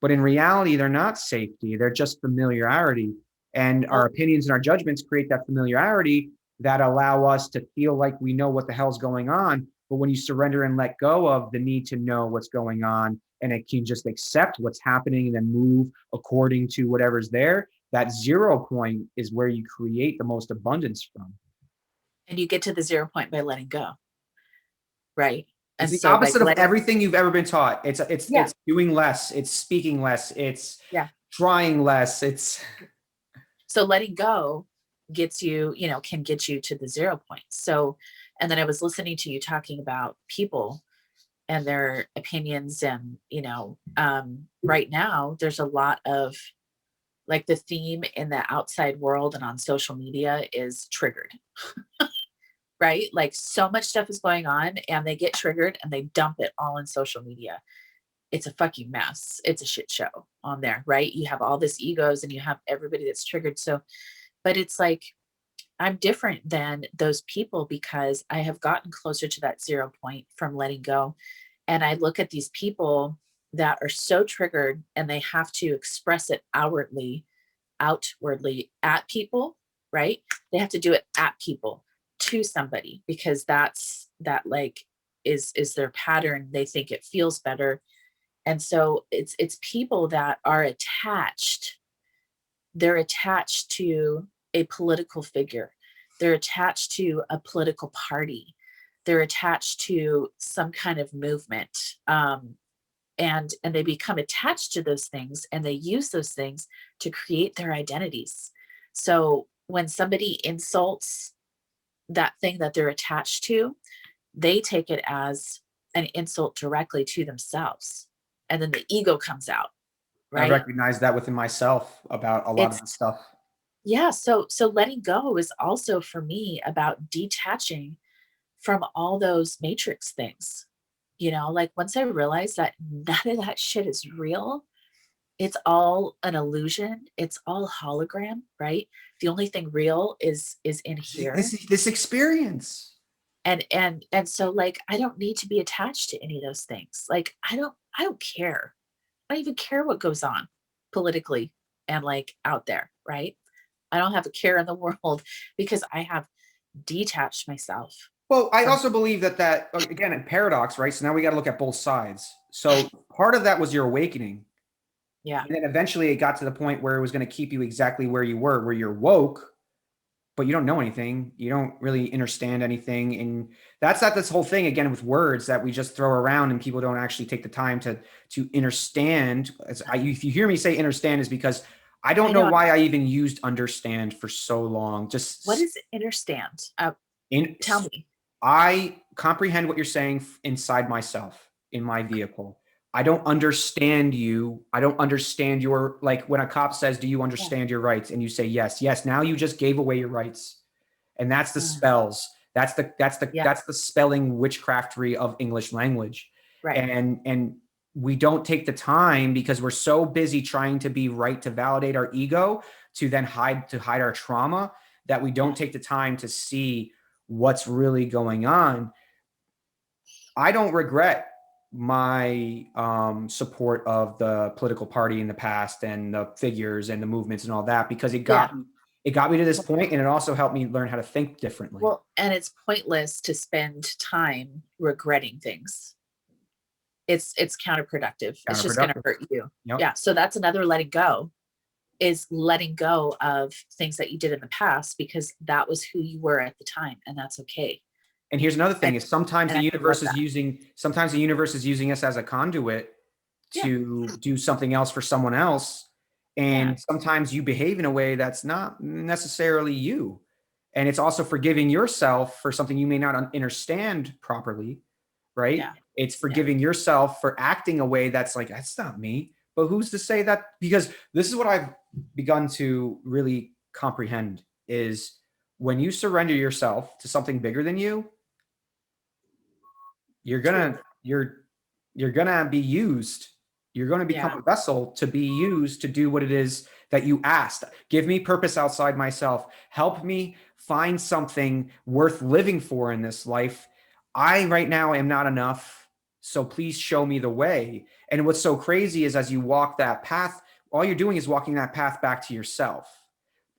but in reality, they're not safety. They're just familiarity. And our Well, opinions and our judgments create that familiarity that allow us to feel like we know what the hell's going on. But when you surrender and let go of the need to know what's going on, and it can just accept what's happening and then move according to whatever's there, that 0 point is where you create the most abundance from. and you get to the 0 point by letting go. Right. It's And the so, like, opposite of letting, everything you've ever been taught. yeah, It's doing less, it's speaking less, it's yeah. trying less. It's So letting go can get you to the 0 point. So, and then I was listening to you talking about people and their opinions. And, right now there's a lot of, like, the theme in the outside world and on social media is triggered. right? Like so much stuff is going on and they get triggered and they dump it all in social media. It's a fucking mess. It's a shit show on there, right? You have all this egos and you have everybody that's triggered. So, but it's like, I'm different than those people because I have gotten closer to that 0 point from letting go. And I look at these people that are so triggered and they have to express it outwardly at people, right? They have to do it at people, to somebody, because that like is their pattern. They think it feels better. And so it's people that are attached. They're attached to a political figure. They're attached to a political party. They're attached to some kind of movement. And they become attached to those things and they use those things to create their identities. So when somebody insults that thing that they're attached to, they take it as an insult directly to themselves. And then the ego comes out, I right? recognize that within myself about a lot of It's the stuff. yeah, so letting go is also for me about detaching from all those matrix things. Like once I realized that none of that shit is real, it's all an illusion, it's all hologram, right? The only thing real is in here. This experience. And so like I don't need to be attached to any of those things. Like I don't care. I don't even care what goes on politically and like out there, right? I don't have a care in the world because I have detached myself Well, I from also believe that again, a paradox, right? So now we got to look at both sides. So part of that was your awakening. yeah. And then eventually it got to the point where it was going to keep you exactly where you were, where you're woke, but you don't know anything. You don't really understand anything. And that's not this whole thing again with words that we just throw around and people don't actually take the time to understand. If you hear me say understand is because I don't I know know. why I even used understand for so long. What Just is understand? in Tell me. I comprehend what you're saying inside myself, in my vehicle. I don't understand you. I don't understand your, like when a cop says, do you Yeah. understand your rights? And you say, yes, yes. Now you just gave away your rights. And that's the Uh, spells. yeah. That's the spelling witchcraftery of English language. Right. And we don't take the time because we're so busy trying to be right to validate our ego to hide our trauma that we Yeah. don't take the time to see what's really going on. I don't regret my support of the political party in the past and the figures and the movements and all that because Yeah. it got me to this point and it also helped me learn how to think differently. Well, and it's pointless to spend time regretting things. It's counterproductive. It's just going to Counterproductive. hurt you. Yep. Yeah. So that's another letting go, is letting go of things that you did in the past because that was who you were at the time, and that's okay. And here's another thing And is sometimes and I love that. sometimes the universe is using us as a conduit Yeah. to do something else for someone else. Yeah. And sometimes you behave in a way that's not necessarily you. And it's also forgiving yourself for something you may not understand properly, right? Yeah. It's Yeah. forgiving yourself for acting a way that's like, that's not me. But who's to say that? Because this is what I've begun to really comprehend is when you surrender yourself to something bigger than you, you're Truth. gonna you're you're gonna be used. You're going to become Yeah. a vessel to be used to do what it is that you asked. Give me purpose outside myself. Help me find something worth living for in this life. I right now am not enough. So please show me the way. And what's so crazy is as you walk that path, all you're doing is walking that path back to yourself.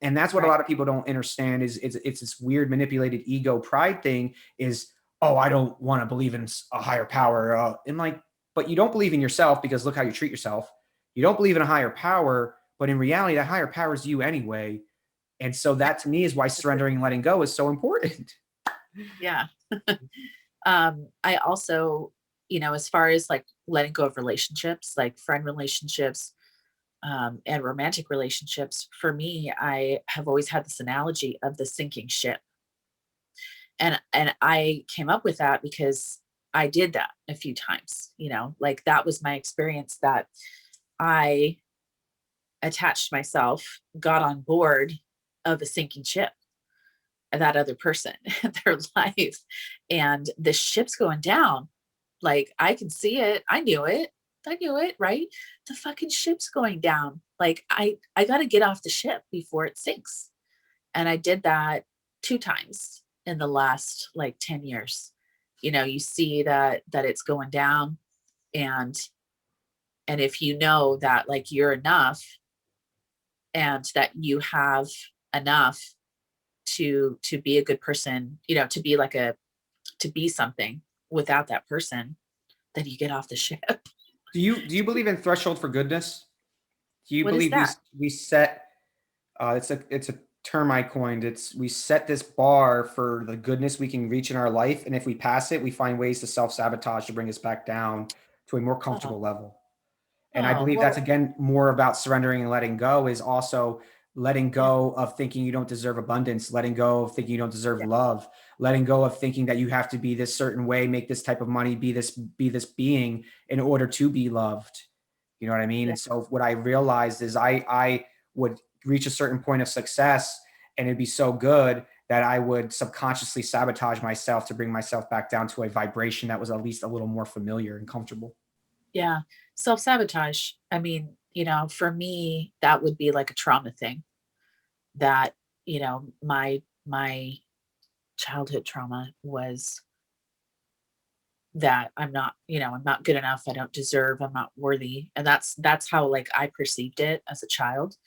And that's what a Right. lot of people don't understand is it's this weird manipulated ego pride thing is, oh, I don't want to believe in a higher power. And like, but you don't believe in yourself because look how you treat yourself. You don't believe in a higher power, but in reality, that higher power is you anyway. And so that to me is why surrendering and letting go is so important. Yeah. I also, as far as like letting go of relationships, like friend relationships, and romantic relationships, for me, I have always had this analogy of the sinking ship. And I came up with that because I did that a few times, like that was my experience, that I attached myself, got on board of a sinking ship. that other person in their life. And the ship's going down. Like, I can see it. I knew it. I knew it, right? The fucking ship's going down. Like, I got to get off the ship before it sinks. And I did that 2 times in the last like 10 years. You see that it's going down, and if you know that like you're enough, and that you have enough to be a good person, to be like to be something without that person, then you get off the ship. Do you believe in threshold for goodness? Do you What is believe that? we set it's a term I coined. It's we set this bar for the goodness we can reach in our life, and if we pass it, we find ways to self-sabotage to bring us back down to a more Oh, comfortable level. And I oh, believe that's well, again more about surrendering and letting go, is also letting yeah, go of thinking you don't deserve abundance, letting go of thinking you don't deserve yeah, love, letting go of thinking that you have to be this certain way, make this type of money, be this being in order to be loved. You know what I mean? yeah, And so what I realized is I would reach a certain point of success and it'd be so good that I would subconsciously sabotage myself to bring myself back down to a vibration that was at least a little more familiar and comfortable. yeah. Self-sabotage. I mean, for me, that would be like a trauma thing, that, my childhood trauma was that I'm not good enough, I don't deserve, I'm not worthy. And that's how like I perceived it as a child.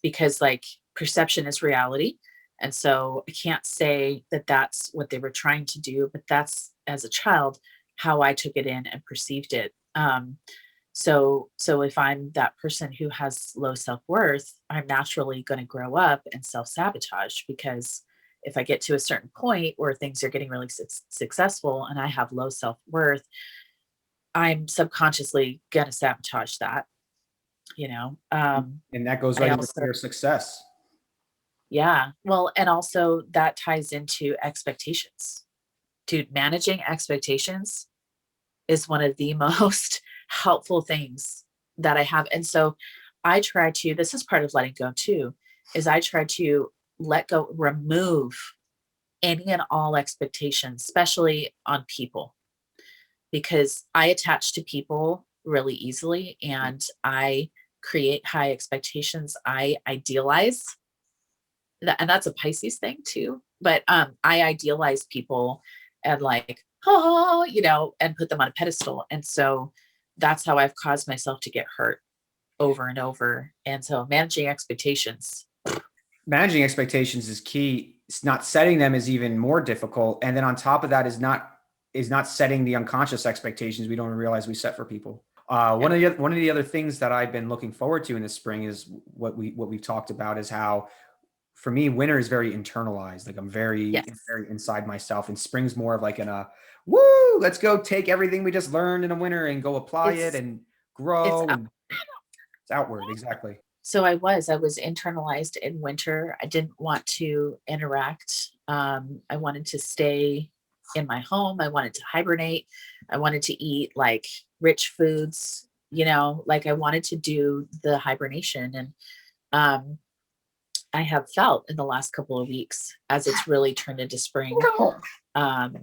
Because like perception is reality. And so I can't say that that's what they were trying to do, but that's, as a child, how I took it in and perceived it. So if I'm that person who has low self-worth, I'm naturally going to grow up and self-sabotage, because if I get to a certain point where things are getting really successful and I have low self-worth, I'm subconsciously going to sabotage that, you know. And that goes I right into also fear of success. Yeah. Well, and also that ties into expectations. Dude, managing expectations is one of the most helpful things that I have. And so I try to, this is part of letting go too, is I try to let go, remove any and all expectations, especially on people, because I attach to people really easily and I create high expectations. I idealize and that's a Pisces thing too. But I idealize people and like, oh, and put them on a pedestal. And so that's how I've caused myself to get hurt over and over. And so managing expectations. Managing expectations is key. It's not setting them is even more difficult. And then on top of that is not setting the unconscious expectations we don't realize we set for people. Yeah. One of the other things that I've been looking forward to in the spring is what we've talked about, is how for me winter is very internalized. Like I'm very Yes. very inside myself, and spring's more of like woo, let's go take everything we just learned in the winter and go apply it It's and it's grow, out. and it's outward. Exactly. So I was internalized in winter. I didn't want to interact. I wanted to stay in my home. I wanted to hibernate. I wanted to eat like rich foods, like I wanted to do the hibernation. And um, I have felt in the last couple of weeks, as it's really turned into spring, um,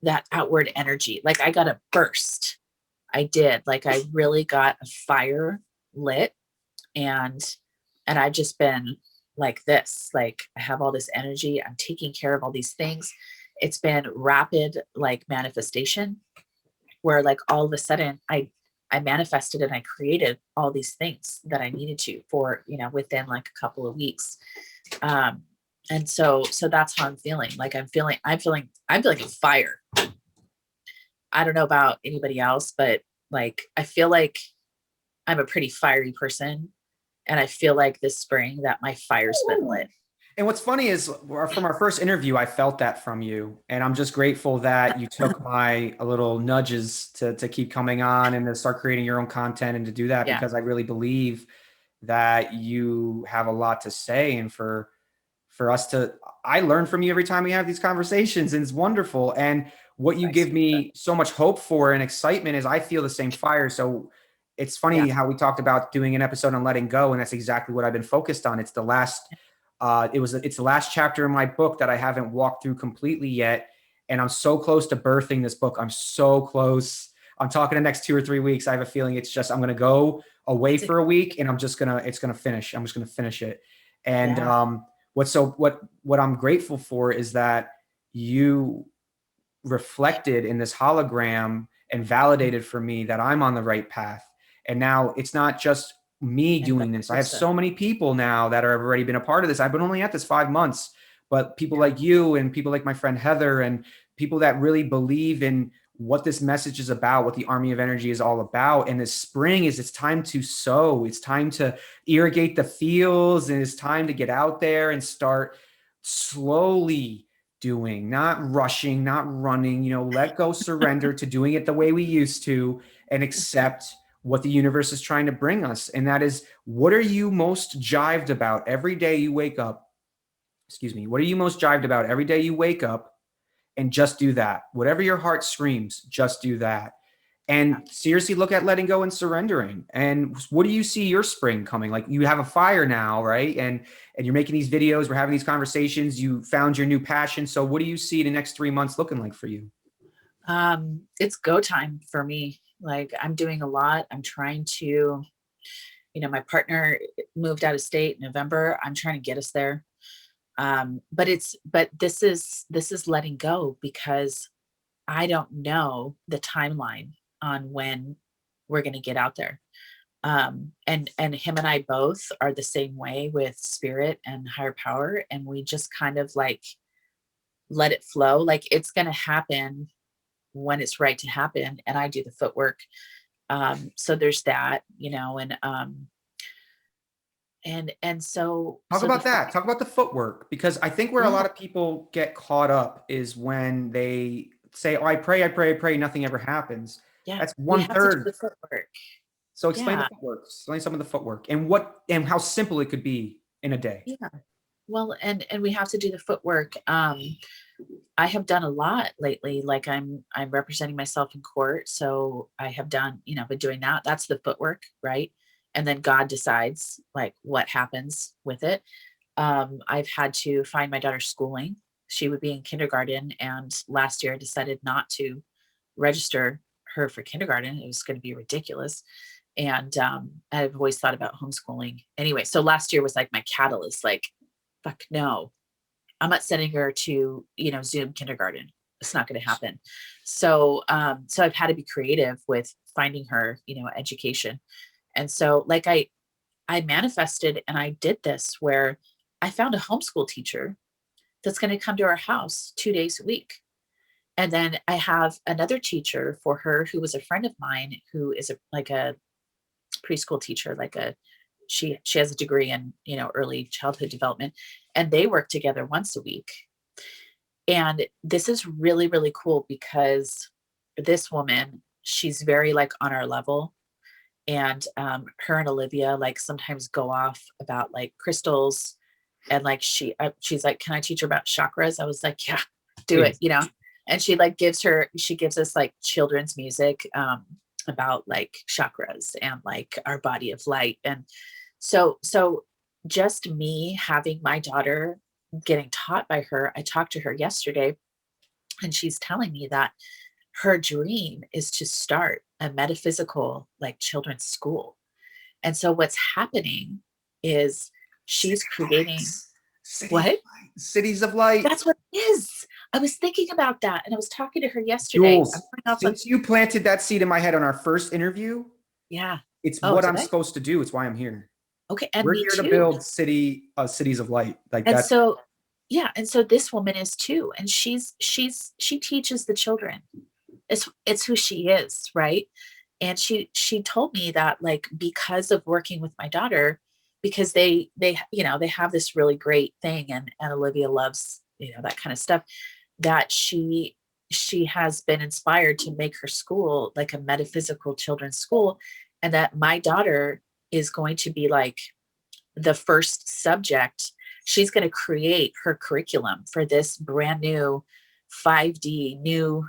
that outward energy. Like I got a burst. I did. Like I really got a fire lit, and I've just been like this. Like I have all this energy. I'm taking care of all these things. It's been rapid like manifestation, where like all of a sudden I manifested and I created all these things that I needed to for, within like a couple of weeks. Um, and so that's how I'm feeling. Like I'm feeling fire. I don't know about anybody else, but like I feel like I'm a pretty fiery person. And I feel like this spring that my fire's been lit. And what's funny is from our first interview, I felt that from you. And I'm just grateful that you took my little nudges to keep coming on and to start creating your own content and to do that, Yeah. because I really believe that you have a lot to say. And for us to, I learn from you every time we have these conversations, and it's wonderful. And what you Nice. give me so much hope for and excitement is I feel the same fire. So it's Yeah. funny how we talked about doing an episode on letting go. And that's exactly what I've been focused on. It's the last It's the last chapter in my book that I haven't walked through completely yet. And I'm so close to birthing this book. I'm so close. I'm talking the next 2 or 3 weeks. I have a feeling it's just, I'm going to go away for a week and it's going to finish. I'm just going to finish it. And Yeah. what I'm grateful for is that you reflected in this hologram and validated for me that I'm on the right path. And now it's not just me And doing this. I have so many people now that have already been a part of this. I've been only at this 5 months, but people like you and people like my friend Heather and people that really believe in what this message is about, what the army of energy is all about. And this spring it's time to sow. It's time to irrigate the fields, and it's time to get out there and start slowly doing, not rushing, not running, let go, surrender to doing it the way we used to, and accept what the universe is trying to bring us. And that is, what are you most jived about every day you wake up? Excuse me. What are you most jived about every day you wake up? And just do that. Whatever your heart screams, just do that. And seriously look at letting go and surrendering. And what do you see your spring coming? Like, you have a fire now, right? And you're making these videos, we're having these conversations, you found your new passion. So what do you see the next 3 months looking like for you? It's go time for me. Like, I'm doing a lot. I'm trying to, my partner moved out of state in November. I'm trying to get us there. But this is letting go, because I don't know the timeline on when we're going to get out there. And him and I both are the same way with spirit and higher power. And we just kind of like let it flow. Like, it's going to happen when it's right to happen. And I do the footwork. So there's that, and so, Talk about that. Talk about the footwork, because I think where a lot of people get caught up is when they say, "Oh, I pray, I pray, I pray, nothing ever happens." yeah, That's we have to do 1/3. the footwork. So explain the Yeah. footwork. Explain some of the footwork and how simple it could be in a day. Yeah. Well, and we have to do the footwork. I have done a lot lately. Like, I'm representing myself in court. So I have done, been doing that. That's the footwork, right? And then God decides like what happens with it. I've had to find my daughter's schooling. She would be in kindergarten, and last year I decided not to register her for kindergarten. It was going to be ridiculous. And I've always thought about homeschooling anyway. So last year was like my catalyst, like, fuck no, I'm not sending her to, Zoom kindergarten. It's not going to happen. So, so I've had to be creative with finding her, education. And so like I manifested and I did this where I found a homeschool teacher that's going to come to our house 2 days a week. And then I have another teacher for her who was a friend of mine, who is like a preschool teacher, she has a degree in, early childhood development, and they work together once a week. And this is really, really cool, because this woman, she's very like on our level. And her and Olivia like sometimes go off about like crystals, and like she's like, can I teach her about chakras? I was like, yeah, do it, and she gives us like children's music about like chakras and like our body of light. And so just me having my daughter getting taught by her, I talked to her yesterday, and she's telling me that her dream is to start a metaphysical like children's school. And so what's happening is she's creating Cities of light. That's what it is. I was thinking about that, and I was talking to her yesterday. Jules, since you planted that seed in my head on our first interview, it's what I'm supposed to do. It's why I'm here. Okay, and we're me here too. To build cities of light. Like and that's so, yeah, and so this woman is too, and she teaches the children. It's who she is, right? And she told me that like, because of working with my daughter, because they have this really great thing, and Olivia loves that kind of stuff, that she has been inspired to make her school like a metaphysical children's school, and that my daughter is going to be like the first subject. She's going to create her curriculum for this brand new 5D new,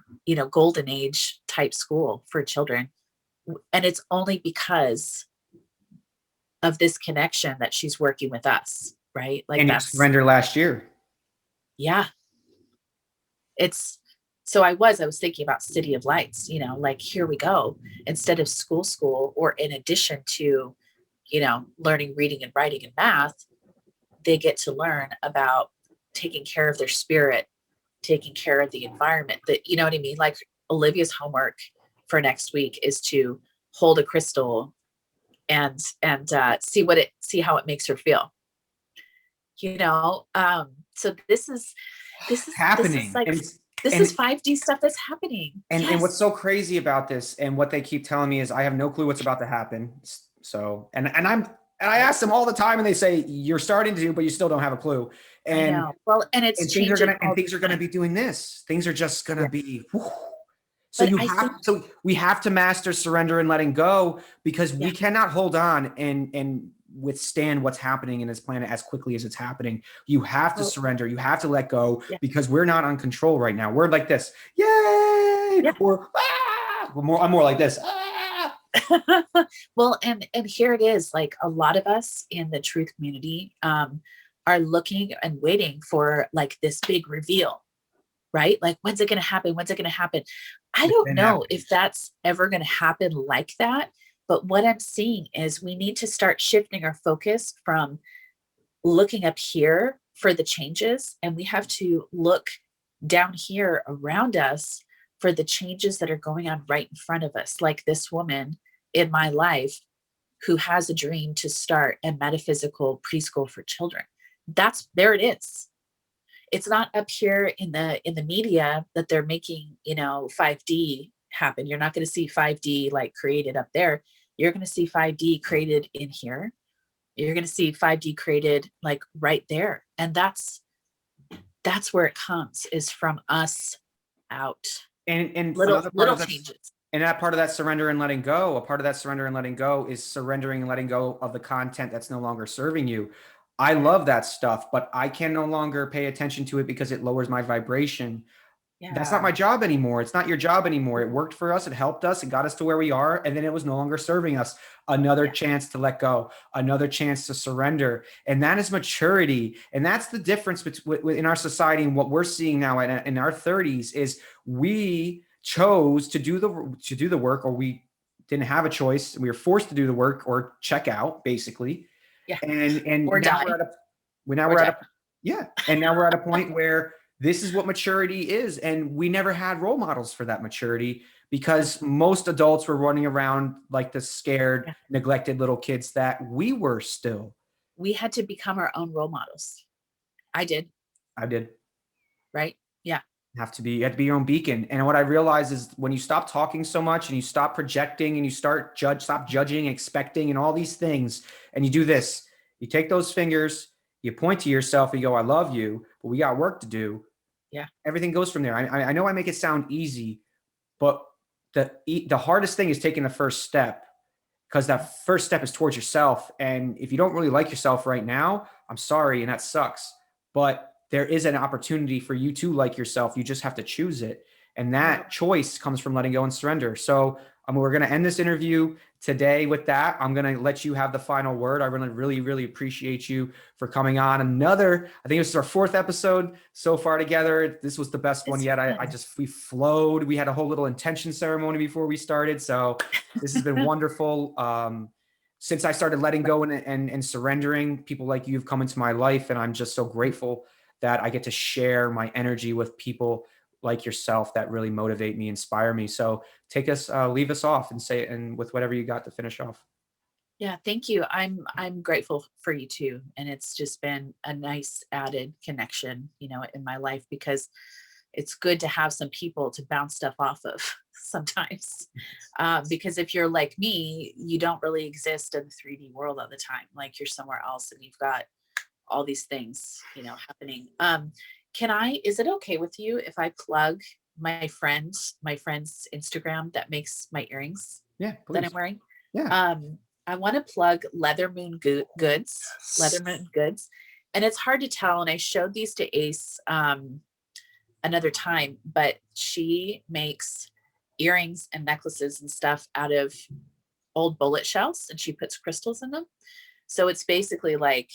golden age type school for children. And it's only because of this connection that she's working with us. right? Like And your that's, surrender last year. yeah, it's, so I was thinking about City of Lights, like here we go. Instead of school, or in addition to, learning reading and writing and math, they get to learn about taking care of their spirit, taking care of the environment, that, you know what I mean? Like Olivia's homework for next week is to hold a crystal and see how it makes her feel. So this is Happening. like, this is And 5D stuff that's happening. and what's Yes. so crazy about this, and what they keep telling me, is I have no clue what's about to happen. So, and I ask them all the time, and they say you're starting to, but you still don't have a clue. I And know. Well, and it's changing all the things are gonna time. be doing this. Things are just gonna Yeah. be. Whew. But I think, So we have to master surrender and letting go, because yeah. we cannot hold on and withstand what's happening in this planet as quickly as it's happening. You have to Well, surrender. You have to let go, yeah. because we're not on control right now. We're like this, yay, Yeah. or ah! I'm more like this. Ah! Well, and here it is. Like a lot of us in the truth community are looking and waiting for like this big reveal, right? Like, when's it going to happen? When's it going to happen? I It's don't been know happening. if that's ever going to happen like that. But what I'm seeing is we need to start shifting our focus from looking up here for the changes, and we have to look down here around us for the changes that are going on right in front of us. Like this woman in my life who has a dream to start a metaphysical preschool for children. That's, there it is. It's not up here in the media that they're making 5D happen. You're not going to see 5D like created up there. You're going to see 5D created in here. You're going to see 5D created like right there. And that's where it comes, is from us out. And Little another part little of that, changes. and that part of that surrender and letting go, a part of that surrender and letting go is surrendering and letting go of the content that's no longer serving you. I love that stuff, but I can no longer pay attention to it because it lowers my vibration. That's not Yeah. my job anymore. It's not your job anymore. It worked for us. It helped us. It got us to where we are. And then it was no longer serving us. Another Yeah. chance to let go, another chance to surrender. And that is maturity. And that's the difference between in our society and what we're seeing now in our 30s is we chose to do the work, or we didn't have a choice. We were forced to do the work or check out, basically. Yeah. And Or now die. Or we're at die. a yeah. And now we're at a point where this is what maturity is. And we never had role models for that maturity, because most adults were running around like the scared, Yeah. neglected little kids that we were still. We had to become our own role models. I did. I did. Right. Yeah. You have to be your own beacon. And what I realized is when you stop talking so much and you stop projecting and you stop judging, expecting, and all these things, and you do this, you take those fingers, you point to yourself and you go, I love you, but we got work to do. Yeah. Everything goes from there. I know I make it sound easy, but the hardest thing is taking the first step, because that first step is towards yourself. And if you don't really like yourself right now, I'm sorry, and that sucks. But there is an opportunity for you to like yourself. You just have to choose it. And Well, that choice comes from letting go and surrender. So we're going to end this interview today with that. I'm going to let you have the final word. I really, really, really appreciate you for coming on. I think this is our 4th episode so far together. This was the best one it's yet. fun. We flowed. We had a whole little intention ceremony before we started. So this has been wonderful. Since I started letting go and surrendering, people like you have come into my life. And I'm just so grateful that I get to share my energy with people like yourself that really motivate me, inspire me. So leave us off and with whatever you got to finish off. Yeah, thank you. I'm grateful for you too. And it's just been a nice added connection, in my life, because it's good to have some people to bounce stuff off of sometimes. Because if you're like me, you don't really exist in the 3D world all the time. Like you're somewhere else and you've got all these things, happening. Is it okay with you if I plug my friend's Instagram that makes my earrings Yeah, that I'm please. wearing? Yeah. I want to plug Leather Moon Goods. And it's hard to tell. And I showed these to Ace another time, but she makes earrings and necklaces and stuff out of old bullet shells, and she puts crystals in them. So it's basically like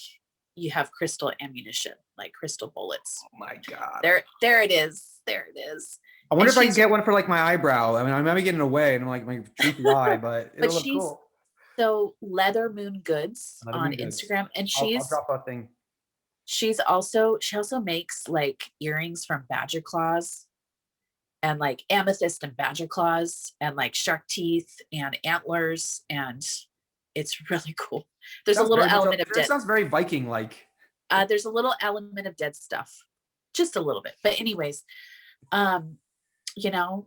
you have crystal ammunition, like crystal bullets. Oh my God. There it is. There it is. I wonder And if I can she's get one for like my eyebrow. I mean, I might be getting away and I'm like my droopy eye, but but it'll look she's cool. so Leather Moon Goods Another on moon goods. Instagram, and I'll drop a thing. she also makes like earrings from badger claws, and like amethyst and badger claws, and like shark teeth and antlers, and it's really cool. There's a Sounds little very much. element of It dead. sounds very Viking like. There's a little element of dead stuff, just a little bit. But anyways, um,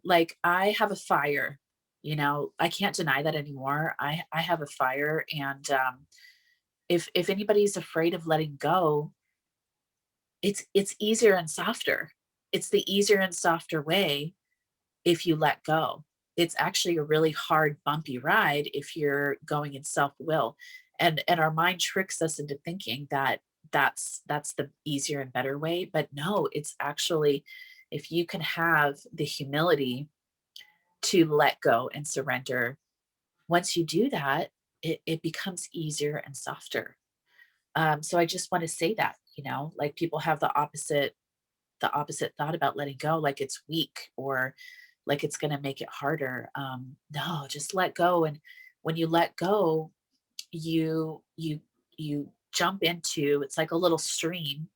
like I have a fire. I can't deny that anymore. I have a fire, and if anybody's afraid of letting go, it's easier and softer. It's the easier and softer way if you let go. It's actually a really hard, bumpy ride if you're going in self-will. And our mind tricks us into thinking that that's the easier and better way. But no, it's actually, if you can have the humility to let go and surrender, once you do that, it becomes easier and softer. So I just want to say that, like people have the opposite thought about letting go, like it's weak or like it's going to make it harder. No, just let go. And when you let go, you jump into, it's like a little stream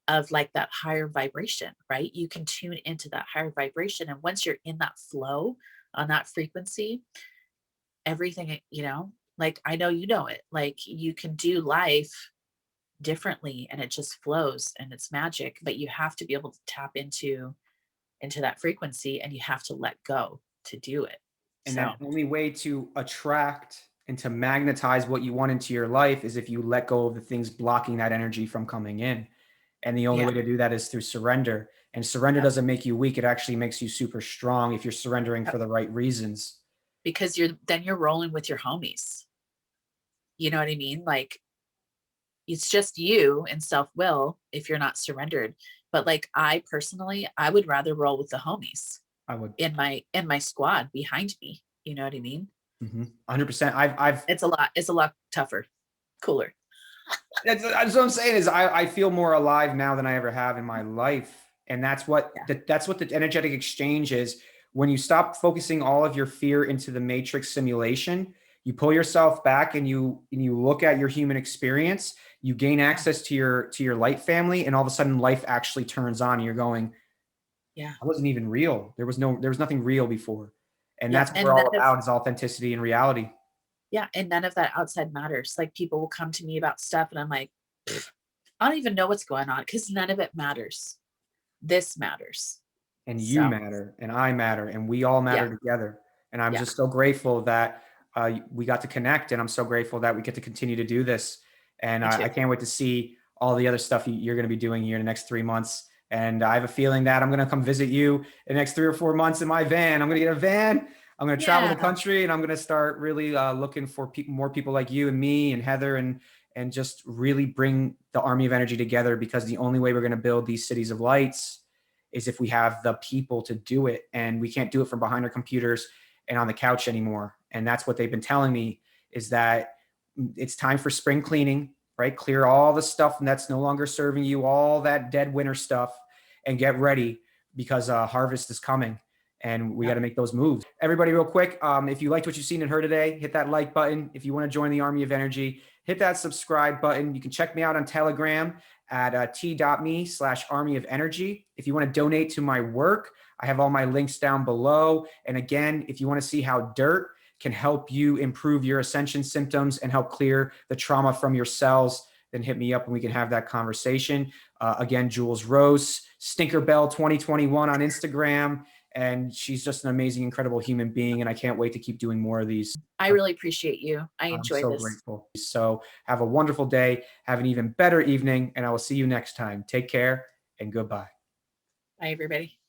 of like that higher vibration, right? You can tune into that higher vibration. And once you're in that flow on that frequency, everything, like I know you know it, like you can do life differently and it just flows and it's magic, but you have to be able to tap into that frequency, and you have to let go to do it. And So that only way to attract and to magnetize what you want into your life is if you let go of the things blocking that energy from coming in. And the only yeah, way to do that is through surrender. And surrender yep, doesn't make you weak. It actually makes you super strong if you're surrendering yep. for the right reasons. Because you're rolling with your homies. You know what I mean? Like it's just you and self-will if you're not surrendered. But like I personally, I would rather roll with the homies I would. in my squad behind me. You know what I mean? 100%. I've It's a lot tougher, cooler. That's what I'm saying is I feel more alive now than I ever have in my life. And Yeah. that's what the energetic exchange is. When you stop focusing all of your fear into the matrix simulation, you pull yourself back and you look at your human experience, you gain Yeah. access to your light family, and all of a sudden life actually turns on and you're going, Yeah. I wasn't even real. There was nothing real before. And Yeah. that's what we're all about is authenticity and reality. And none of that outside matters. Like people will come to me about stuff and I'm like, I don't even know what's going on because none of it matters. This matters. And you So matter and I matter and we all yeah, matter together. And I'm yeah, just so grateful that we got to connect, and I'm so grateful that we get to continue to do this. And me I too. can't wait to see all the other stuff you're going to be doing here in the next 3 months. And I have a feeling that I'm going to come visit you in the next 3 or 4 months in my van. I'm going to get a van. I'm going to travel the Yeah. country, and I'm going to start really looking for more people like you and me and Heather, and just really bring the army of energy together, because the only way we're going to build these cities of lights is if we have the people to do it. And we can't do it from behind our computers and on the couch anymore. And that's what they've been telling me, is that it's time for spring cleaning, right? Clear all the stuff that's no longer serving you, all that dead winter stuff, and get ready, because harvest is coming and we got Yep. to make those moves. Everybody, real quick, if you liked what you've seen and heard today, hit that like button. If you want to join the Army of Energy, hit that subscribe button. You can check me out on Telegram at t.me/army of energy. If you want to donate to my work, I have all my links down below. And again, if you want to see how dirt can help you improve your ascension symptoms and help clear the trauma from your cells, then hit me up and we can have that conversation. Again, Jules Rose, Stinkerbell 2021 on Instagram. And she's just an amazing, incredible human being. And I can't wait to keep doing more of these. I really appreciate you. I I'm enjoy so this. grateful. So have a wonderful day. Have an even better evening. And I will see you next time. Take care and goodbye. Bye, everybody.